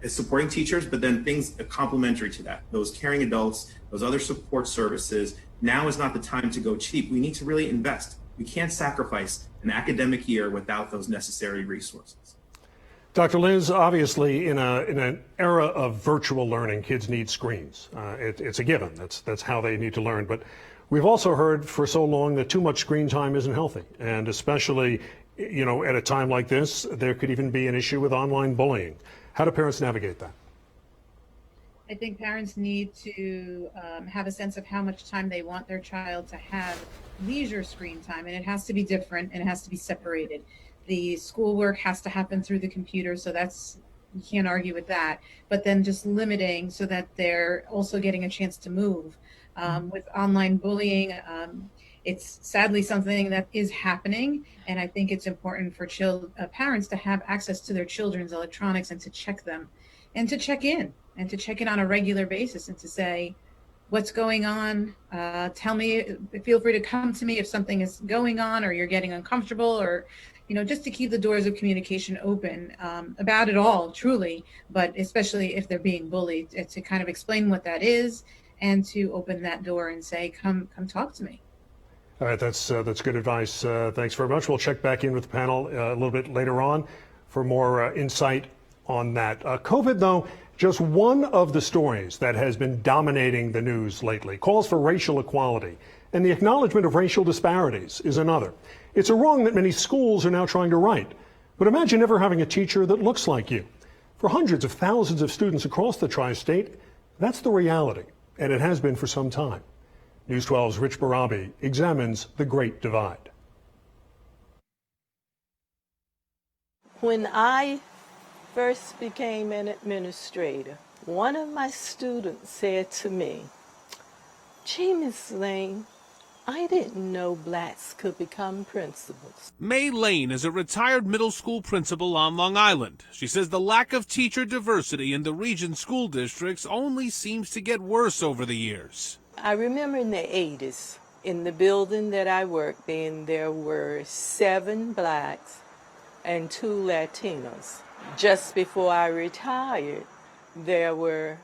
supporting teachers, but then things complementary to that, those caring adults, those other support services. Now is not the time to go cheap. We need to really invest. We can't sacrifice an academic year without those necessary resources. Dr. Liz, obviously in an era of virtual learning, kids need screens. It's a given. That's how they need to learn. But we've also heard for so long that too much screen time isn't healthy. And especially, at a time like this, there could even be an issue with online bullying. How do parents navigate that? I think parents need to have a sense of how much time they want their child to have leisure screen time, and it has to be different and it has to be separated. The schoolwork has to happen through the computer, so you can't argue with that. But then just limiting so that they're also getting a chance to move. With online bullying, it's sadly something that is happening, and I think it's important for parents to have access to their children's electronics and to check them and to check in on a regular basis and to say, what's going on? Tell me, feel free to come to me if something is going on or you're getting uncomfortable, or, just to keep the doors of communication open about it all, truly, but especially if they're being bullied, to kind of explain what that is and to open that door and say, come talk to me. All right, that's good advice. Thanks very much. We'll check back in with the panel a little bit later on for more insight on that. COVID, though, just one of the stories that has been dominating the news lately. Calls for racial equality and the acknowledgement of racial disparities is another. It's a wrong that many schools are now trying to right. But imagine never having a teacher that looks like you. For hundreds of thousands of students across the tri-state, that's the reality, and it has been for some time. News 12's Rich Barabi examines the Great Divide. When I first became an administrator, one of my students said to me, "Gee, Miss Lane, I didn't know blacks could become principals." May Lane is a retired middle school principal on Long Island. She says the lack of teacher diversity in the region's school districts only seems to get worse over the years. I remember in the 80s, in the building that I worked in, there were 7 blacks and 2 Latinos. Just before I retired, there were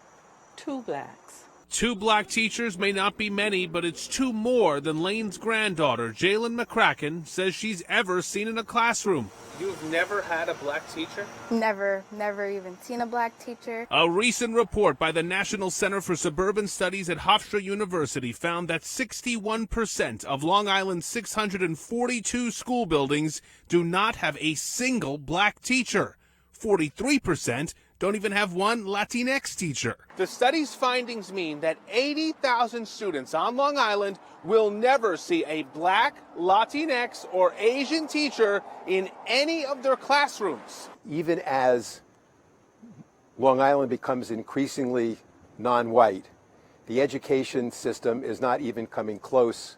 2 blacks. 2 black teachers may not be many, but it's 2 more than Lane's granddaughter, Jalen McCracken, says she's ever seen in a classroom. You've never had a black teacher? Never even seen a black teacher. A recent report by the National Center for Suburban Studies at Hofstra University found that 61% of Long Island's 642 school buildings do not have a single black teacher. 43% don't even have one Latinx teacher. The study's findings mean that 80,000 students on Long Island will never see a black, Latinx, or Asian teacher in any of their classrooms. Even as Long Island becomes increasingly non-white, the education system is not even coming close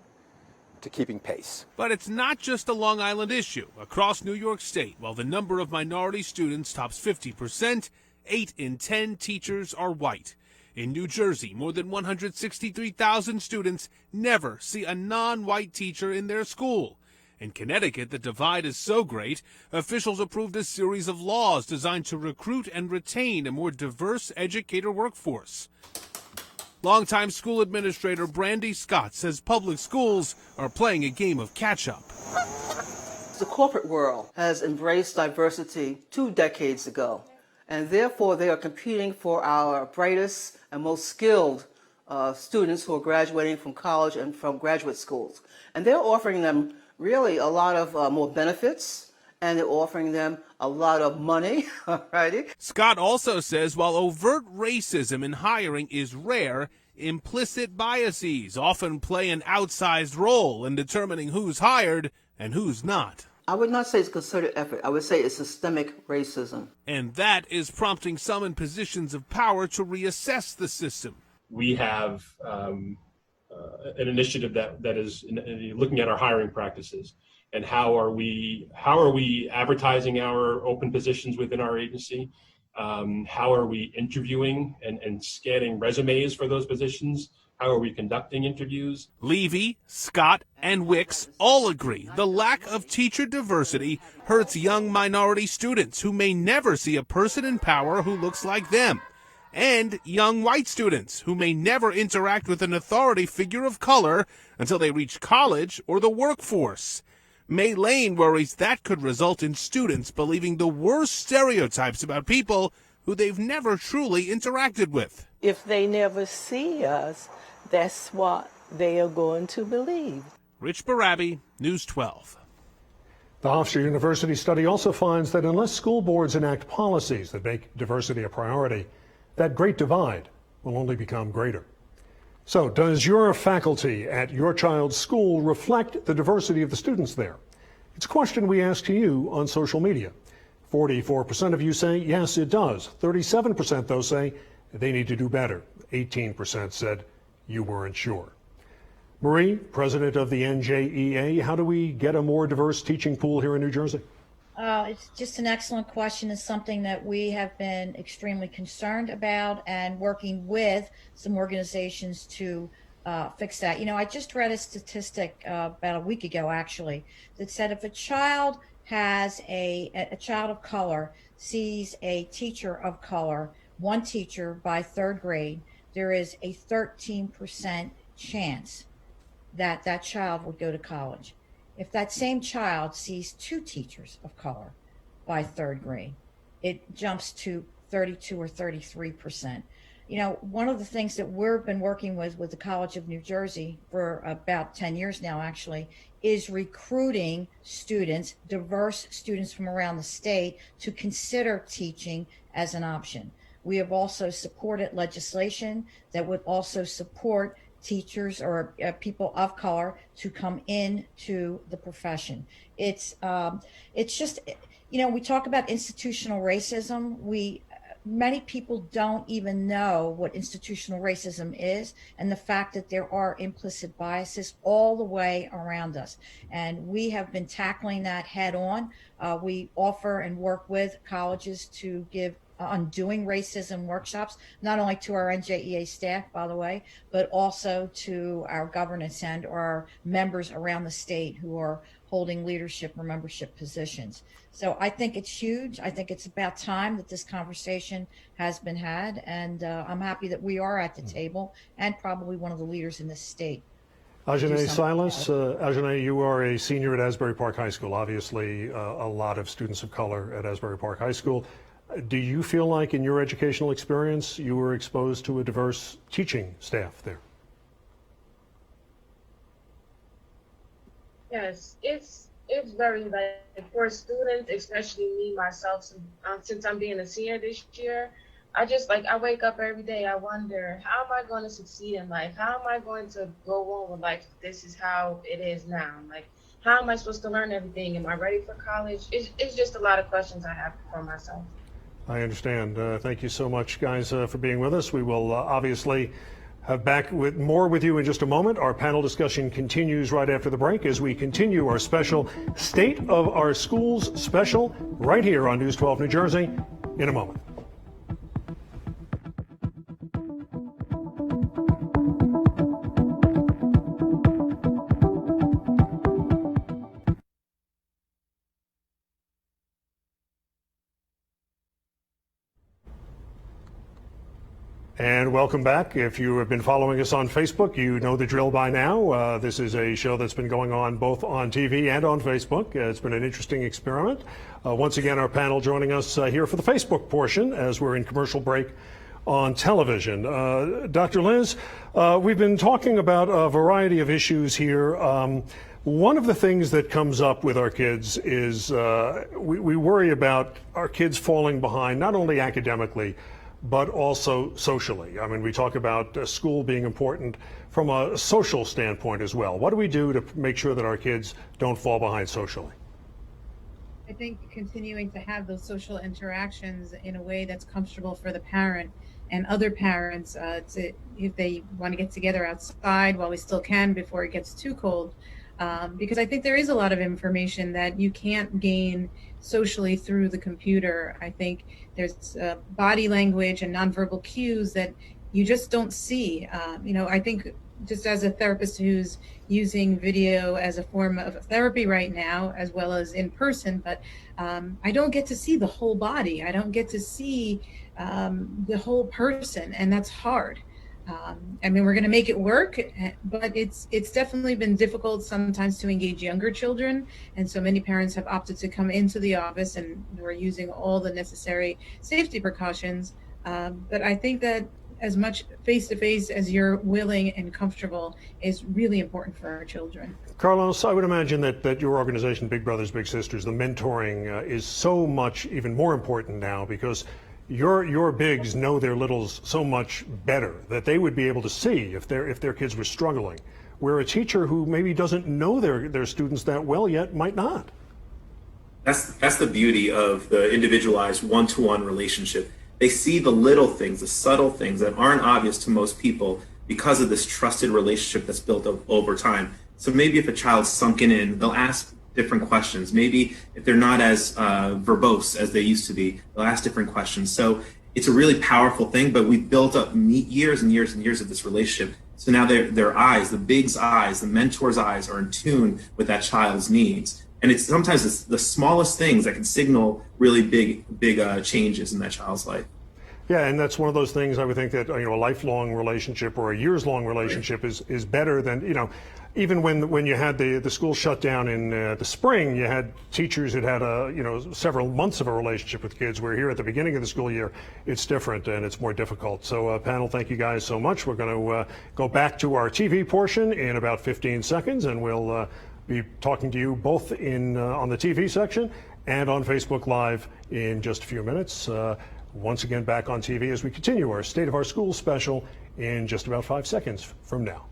to keeping pace. But it's not just a Long Island issue. Across New York State, while the number of minority students tops 50%, 8 in 10 teachers are white. In New Jersey, more than 163,000 students never see a non-white teacher in their school. In Connecticut, the divide is so great, officials approved a series of laws designed to recruit and retain a more diverse educator workforce. Longtime school administrator Brandy Scott says public schools are playing a game of catch-up. The corporate world has embraced diversity 2 decades ago, and therefore they are competing for our brightest and most skilled students who are graduating from college and from graduate schools. And they're offering them really a lot of more benefits, and they're offering them a lot of money. Alrighty. Scott also says while overt racism in hiring is rare, implicit biases often play an outsized role in determining who's hired and who's not. I would not say it's a concerted effort. I would say it's systemic racism. And that is prompting some in positions of power to reassess the system. We have an initiative that is looking at our hiring practices and how are we advertising our open positions within our agency. How are we interviewing and scanning resumes for those positions? How are we conducting interviews? Levy, Scott, and Wicks all agree the lack of teacher diversity hurts young minority students who may never see a person in power who looks like them, and young white students who may never interact with an authority figure of color until they reach college or the workforce. May Lane worries that could result in students believing the worst stereotypes about people who they've never truly interacted with. If they never see us, that's what they are going to believe. Rich Barabi, News 12. The Hofstra University study also finds that unless school boards enact policies that make diversity a priority, that great divide will only become greater. So, does your faculty at your child's school reflect the diversity of the students there? It's a question we asked to you on social media. 44% of you say yes, it does. 37% though say they need to do better. 18% said you weren't sure. Marie, president of the NJEA, how do we get a more diverse teaching pool here in New Jersey? It's just an excellent question. It's something that we have been extremely concerned about and working with some organizations to fix that. You know, I just read a statistic about a week ago, actually, that said if a child has a child of color sees a teacher of color, one teacher by third grade, there is a 13% chance that that child would go to college. If that same child sees two teachers of color by third grade, it jumps to 32 or 33%. You know, one of the things that we've been working with the College of New Jersey for about 10 years now, actually, is recruiting students, diverse students from around the state, to consider teaching as an option. We have also supported legislation that would also support teachers or people of color to come into the profession. It's just, you know, we talk about institutional racism. Many people don't even know what institutional racism is, and the fact that there are implicit biases all the way around us. And we have been tackling that head on. We offer and work with colleges to give undoing racism workshops, not only to our NJEA staff, by the way, but also to our governance and our members around the state who are holding leadership or membership positions. So I think it's huge. I think it's about time that this conversation has been had, and I'm happy that we are at the table and probably one of the leaders in this state. Ajane Silas, Ajane, you are a senior at Asbury Park High School. Obviously, a lot of students of color at Asbury Park High School. Do you feel like in your educational experience you were exposed to a diverse teaching staff there? Yes, it's very, like, for students, especially me myself, since I'm being a senior this year, I wake up every day, I wonder, how am I going to succeed in life? How am I going to go on with life? This is how it is now. Like, how am I supposed to learn everything? Am I ready for college? It's just a lot of questions I have for myself. I understand. Thank you so much, guys, for being with us. We will obviously have back with more with you in just a moment. Our panel discussion continues right after the break as we continue our special State of Our Schools special right here on News 12 New Jersey in a moment. And welcome back. If you have been following us on Facebook, you know the drill by now. This is a show that's been going on both on TV and on Facebook. It's been an interesting experiment. Once again, our panel joining us here for the Facebook portion as we're in commercial break on television. Dr. Liz, we've been talking about a variety of issues here. One of the things that comes up with our kids is we worry about our kids falling behind, not only academically, but also socially. I mean, we talk about school being important from a social standpoint as well. What do we do to make sure that our kids don't fall behind socially? I think continuing to have those social interactions in a way that's comfortable for the parent and other parents if they want to get together outside while we still can before it gets too cold. Because I think there is a lot of information that you can't gain socially through the computer. I think there's body language and nonverbal cues that you just don't see. I think just as a therapist who's using video as a form of therapy right now, as well as in person, but I don't get to see the whole body. I don't get to see the whole person, and that's hard. We're going to make it work, but it's definitely been difficult sometimes to engage younger children. And so many parents have opted to come into the office, and we're using all the necessary safety precautions. But I think that as much face-to-face as you're willing and comfortable is really important for our children. Carlos, I would imagine that your organization, Big Brothers Big Sisters, the mentoring is so much even more important now, because your bigs know their littles so much better that they would be able to see if their kids were struggling, where a teacher who maybe doesn't know their students that well yet might not. That's the beauty of the individualized one-to-one relationship. They see the little things, the subtle things that aren't obvious to most people because of this trusted relationship that's built up over time. So maybe if a child's sunken in, they'll ask different questions. Maybe if they're not as verbose as they used to be, they'll ask different questions. So it's a really powerful thing, but we've built up years and years and years of this relationship. So now their eyes, the big's eyes, the mentor's eyes are in tune with that child's needs. And it's sometimes the smallest things that can signal really big changes in that child's life. Yeah, and that's one of those things I would think that a lifelong relationship or a years-long relationship is better than, even when you had the school shut down in the spring, you had teachers that had several months of a relationship with kids, where here at the beginning of the school year, it's different and it's more difficult. So panel, thank you guys so much. We're going to go back to our TV portion in about 15 seconds, and we'll be talking to you both on the TV section and on Facebook Live in just a few minutes. Once again, back on TV as we continue our State of Our Schools special in just about 5 seconds from now.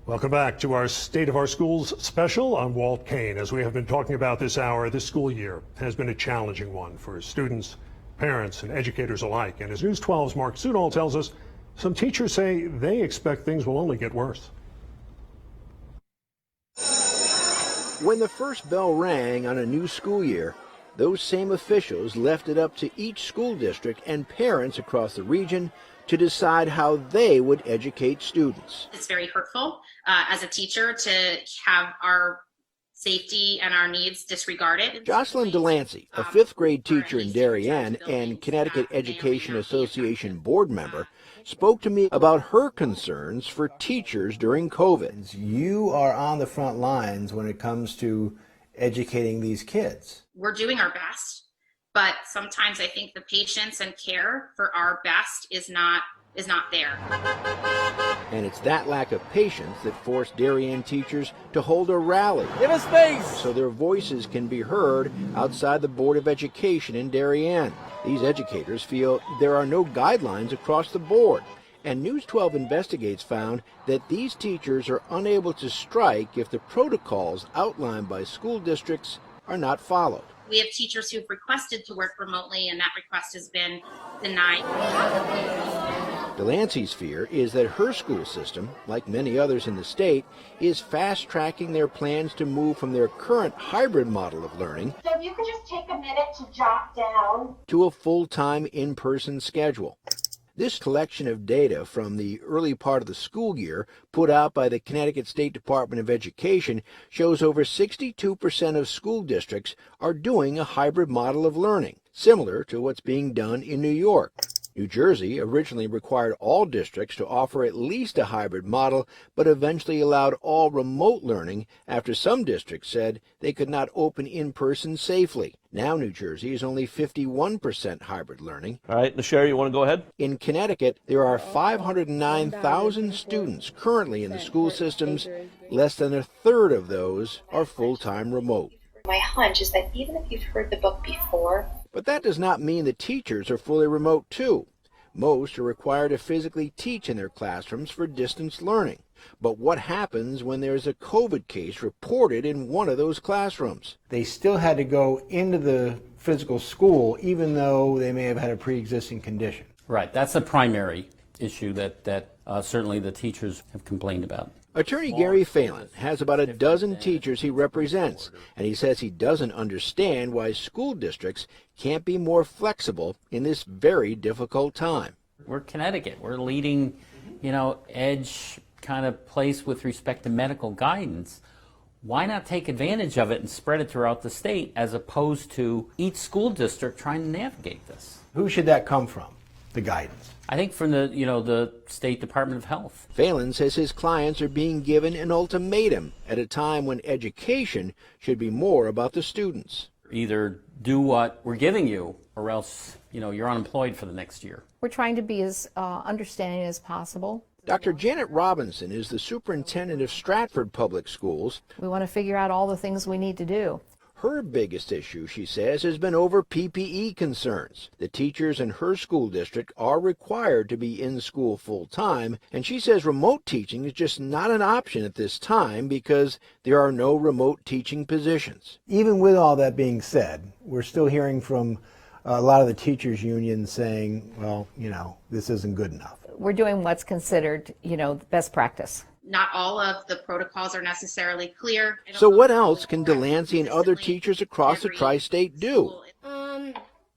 Welcome back to our State of Our Schools special. I'm Walt Kane. As we have been talking about this hour, this school year has been a challenging one for students, parents, and educators alike. And as News 12's Mark Sudol tells us, some teachers say they expect things will only get worse. When the first bell rang on a new school year, those same officials left it up to each school district and parents across the region to decide how they would educate students. It's very hurtful as a teacher to have our safety and our needs disregarded. Jocelyn Delancey, a fifth grade teacher in Darien and Connecticut Education Association board member, spoke to me about her concerns for teachers during COVID. You are on the front lines when it comes to educating these kids. We're doing our best, but sometimes I think the patience and care for our best is not there. And it's that lack of patience that forced Darien teachers to hold a rally. Give us space! So their voices can be heard outside the Board of Education in Darien. These educators feel there are no guidelines across the board. And News 12 Investigates found that these teachers are unable to strike if the protocols outlined by school districts are not followed. We have teachers who've requested to work remotely, and that request has been denied. Delancey's fear is that her school system, like many others in the state, is fast-tracking their plans to move from their current hybrid model of learning so if you could just take a minute to jot down to a full-time in-person schedule. This collection of data from the early part of the school year put out by the Connecticut State Department of Education shows over 62% of school districts are doing a hybrid model of learning, similar to what's being done in New York. New Jersey originally required all districts to offer at least a hybrid model, but eventually allowed all remote learning after some districts said they could not open in person safely. Now New Jersey is only 51% hybrid learning. All right, Sherry, you want to go ahead? In Connecticut, there are 509,000 students currently in the school systems. Less than a third of those are full-time remote. My hunch is that even if you've heard the book before, but that does not mean the teachers are fully remote too. Most are required to physically teach in their classrooms for distance learning. But what happens when there's a COVID case reported in one of those classrooms? They still had to go into the physical school even though they may have had a pre-existing condition. Right, that's the primary issue that certainly the teachers have complained about. Attorney Gary Phelan has about a dozen teachers he represents, and he says he doesn't understand why school districts can't be more flexible in this very difficult time. We're Connecticut. We're leading, edge kind of place with respect to medical guidance. Why not take advantage of it and spread it throughout the state as opposed to each school district trying to navigate this? Who should that come from, the guidance? I think from the State Department of Health. Phelan says his clients are being given an ultimatum at a time when education should be more about the students. Either do what we're giving you or else, you're unemployed for the next year. We're trying to be as understanding as possible. Dr. Janet Robinson is the superintendent of Stratford Public Schools. We want to figure out all the things we need to do. Her biggest issue, she says, has been over PPE concerns. The teachers in her school district are required to be in school full-time, and she says remote teaching is just not an option at this time because there are no remote teaching positions. Even with all that being said, we're still hearing from a lot of the teachers' unions saying, well, this isn't good enough. We're doing what's considered, best practice. Not all of the protocols are necessarily clear. So what else can Delancey and other teachers across the tri-state do?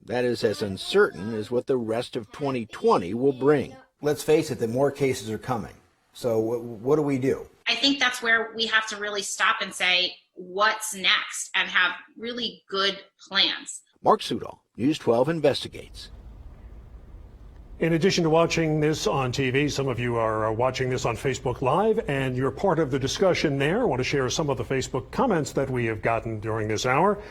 That is as uncertain as what the rest of 2020 will bring. Let's face it, that more cases are coming. So what do we do? I think that's where we have to really stop and say, what's next, and have really good plans. Mark Sudol, News 12 Investigates. In addition to watching this on TV, some of you are watching this on Facebook Live, and you're part of the discussion there. I want to share some of the Facebook comments that we have gotten during this hour.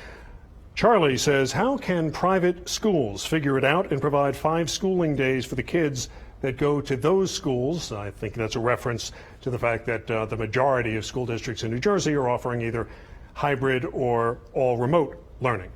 Charlie says, how can private schools figure it out and provide 5 schooling days for the kids that go to those schools? I think that's a reference to the fact that the majority of school districts in New Jersey are offering either hybrid or all remote learning.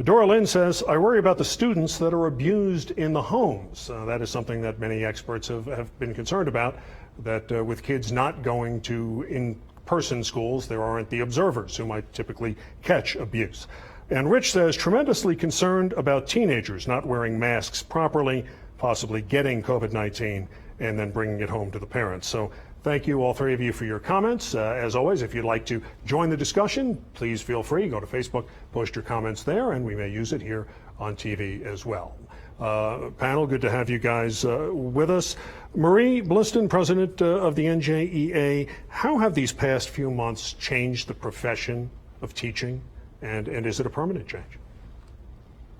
Dora Lynn says, I worry about the students that are abused in the homes. That is something that many experts have been concerned about, that with kids not going to in-person schools, there aren't the observers who might typically catch abuse. And Rich says, tremendously concerned about teenagers not wearing masks properly, possibly getting COVID-19, and then bringing it home to the parents. So thank you, all three of you, for your comments. As always, if you'd like to join the discussion, please feel free. Go to Facebook, post your comments there, and we may use it here on TV as well. Panel, good to have you guys with us. Marie Blistan, president of the NJEA, how have these past few months changed the profession of teaching, and is it a permanent change?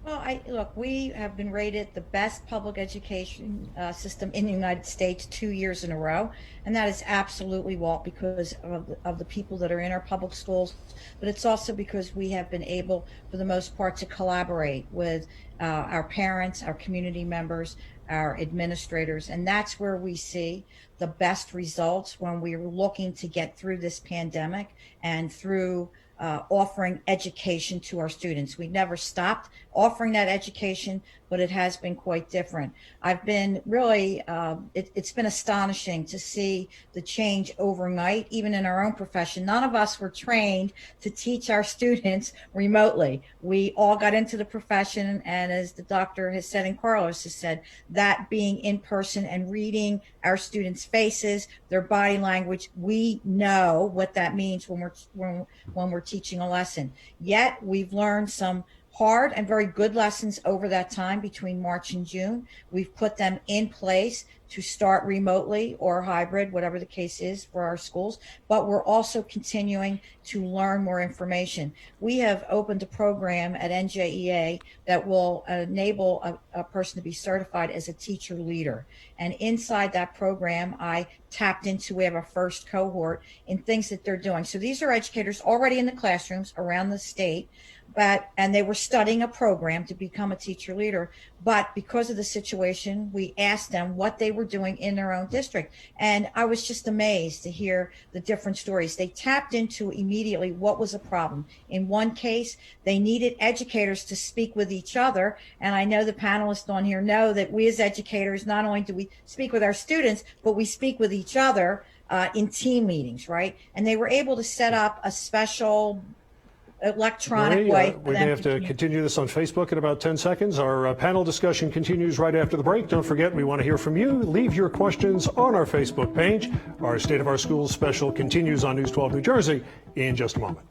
Well, look, we have been rated the best public education system in the United States 2 years in a row, and that is absolutely, Walt, because of the people that are in our public schools, but it's also because we have been able, for the most part, to collaborate with our parents, our community members, our administrators, and that's where we see the best results when we're looking to get through this pandemic and through offering education to our students. We never stopped offering that education, but it has been quite different. I've been really, it's been astonishing to see the change overnight, even in our own profession. None of us were trained to teach our students remotely. We all got into the profession, and as the doctor has said and Carlos has said, that being in person and reading our students' faces, their body language, we know what that means when we're teaching a lesson. Yet we've learned some hard and very good lessons over that time between March and June. We've put them in place to start remotely or hybrid, whatever the case is for our schools, but we're also continuing to learn more information. We have opened a program at NJEA that will enable a person to be certified as a teacher leader. And inside that program, I tapped into, we have our first cohort in things that they're doing. So these are educators already in the classrooms around the state, and they were studying a program to become a teacher leader. But because of the situation, we asked them what they were doing in their own district. And I was just amazed to hear the different stories. They tapped into immediately what was a problem. In one case, they needed educators to speak with each other. And I know the panelists on here know that we as educators, not only do we speak with our students, but we speak with each other in team meetings, right? And they were able to set up a special electronic way. We may have to continue this on Facebook in about 10 seconds. Our panel discussion continues right after the break. Don't forget, we want to hear from you. Leave your questions on our Facebook page. Our State of Our Schools special continues on News 12 New Jersey in just a moment.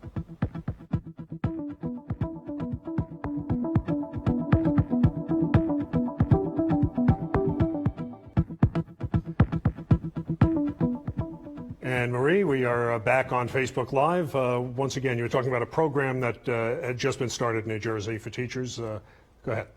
And Marie, we are back on Facebook Live. Once again, you were talking about a program that had just been started in New Jersey for teachers. Go ahead.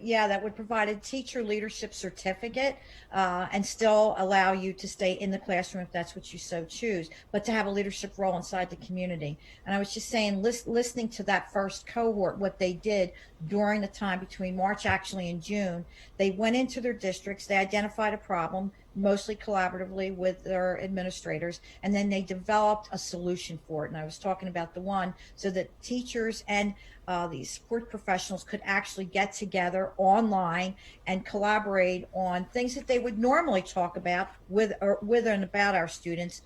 Yeah, that would provide a teacher leadership certificate and still allow you to stay in the classroom if that's what you so choose, but to have a leadership role inside the community. And I was just saying, listening to that first cohort, what they did during the time between March actually and June, they went into their districts, they identified a problem, mostly collaboratively with their administrators, and then they developed a solution for it. And I was talking about the one so that teachers and these support professionals could actually get together online and collaborate on things that they would normally talk about with and about our students,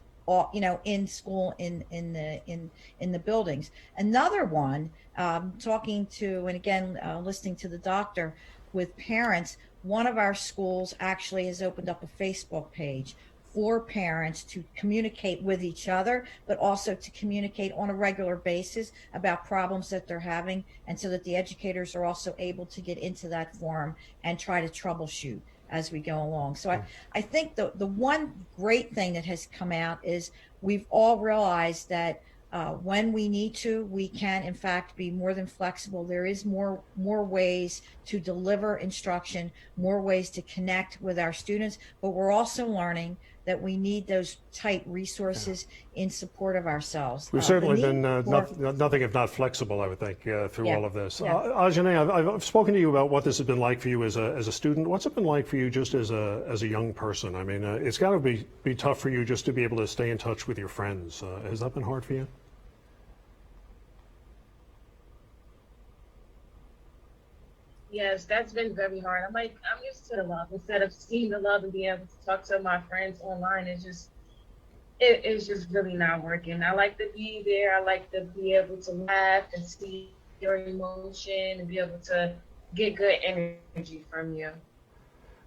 in school, in the buildings. Another one, talking to, and again, listening to the doctor with parents. One of our schools actually has opened up a Facebook page for parents to communicate with each other, but also to communicate on a regular basis about problems that they're having, and so that the educators are also able to get into that forum and try to troubleshoot as we go along. So I think the one great thing that has come out is we've all realized that when we need to, we can in fact be more than flexible. There is more ways to deliver instruction, more ways to connect with our students, but we're also learning that we need those tight resources in support of ourselves. We've certainly been nothing if not flexible, I would think, through all of this. Ajane, I've spoken to you about what this has been like for you as a student. What's it been like for you just as a young person? I mean, it's got to be tough for you just to be able to stay in touch with your friends. Has that been hard for you? Yes, that's been very hard. I'm used to the love. Instead of seeing the love and being able to talk to my friends online, it's just really not working. I like to be there. I like to be able to laugh and see your emotion and be able to get good energy from you.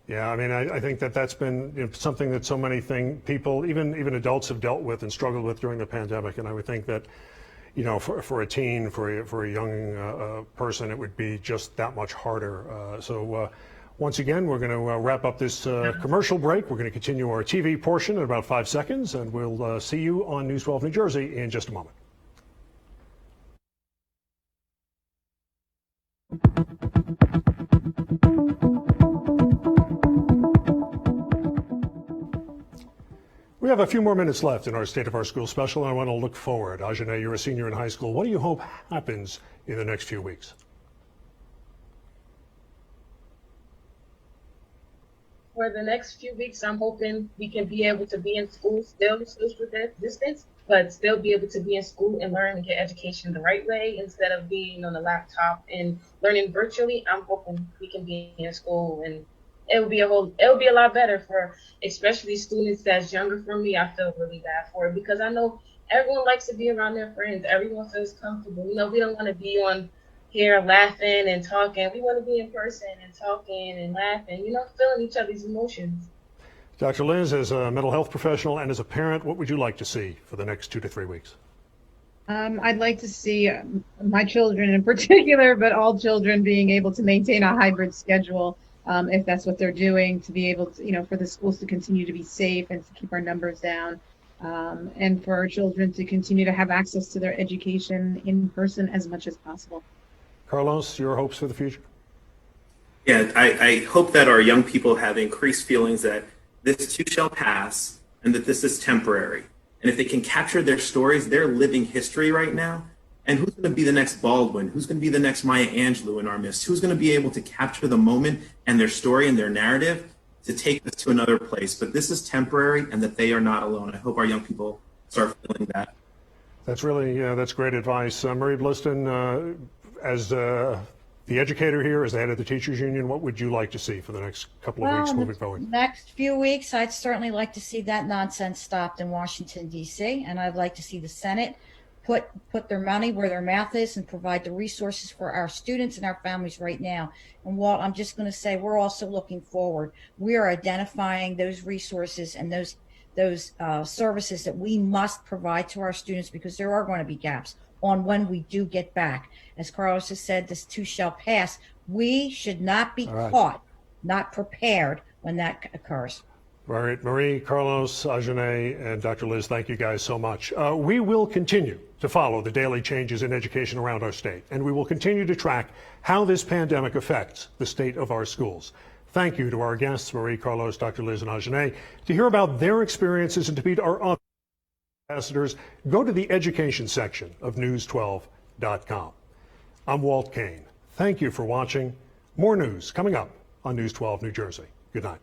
Yeah, I mean, I think that's been something that so many people, even adults, have dealt with and struggled with during the pandemic. And I would think that, for a teen, for a young person, it would be just that much harder. So once again, we're going to wrap up this commercial break. We're going to continue our TV portion in about 5 seconds, and we'll see you on News 12 New Jersey in just a moment. We have a few more minutes left in our State of Our School special, and I want to look forward. Ajane, you're a senior in high school. What do you hope happens in the next few weeks? For the next few weeks, I'm hoping we can be able to be in school still social distance, but still be able to be in school and learn and get education the right way instead of being on the laptop and learning virtually. I'm hoping we can be in school, and it'll be a lot better for especially students that's younger from me. I feel really bad for it because I know everyone likes to be around their friends. Everyone feels comfortable. We don't want to be on here laughing and talking. We want to be in person and talking and laughing, feeling each other's emotions. Dr. Liz, as a mental health professional and as a parent, what would you like to see for the next 2 to 3 weeks? I'd like to see my children in particular, but all children being able to maintain a hybrid schedule, if that's what they're doing, to be able to, for the schools to continue to be safe and to keep our numbers down, and for our children to continue to have access to their education in person as much as possible. Carlos, your hopes for the future? Yeah, I hope that our young people have increased feelings that this too shall pass and that this is temporary. And if they can capture their stories, they're living history right now. And who's going to be the next Baldwin? Who's going to be the next Maya Angelou in our midst? Who's going to be able to capture the moment and their story and their narrative to take us to another place? But this is temporary, and that they are not alone. I hope our young people start feeling that. That's really, that's great advice. Marie Blistan, as the educator here, as the head of the teachers union, what would you like to see for the next couple of weeks moving forward? Next few weeks, I'd certainly like to see that nonsense stopped in Washington, D.C., and I'd like to see the Senate put their money where their mouth is and provide the resources for our students and our families right now. And Walt, I'm just going to say, we're also looking forward. We are identifying those resources and those services that we must provide to our students, because there are going to be gaps on when we do get back. As Carlos has said, this too shall pass. We should not be caught, not prepared when that occurs. All right, Marie, Carlos, Ajane, and Dr. Liz, thank you guys so much. We will continue to follow the daily changes in education around our state, and we will continue to track how this pandemic affects the state of our schools. Thank you to our guests, Marie, Carlos, Dr. Liz, and Ajane. To hear about their experiences and to meet our other ambassadors, go to the education section of news12.com. I'm Walt Kane. Thank you for watching. More news coming up on News 12 New Jersey. Good night.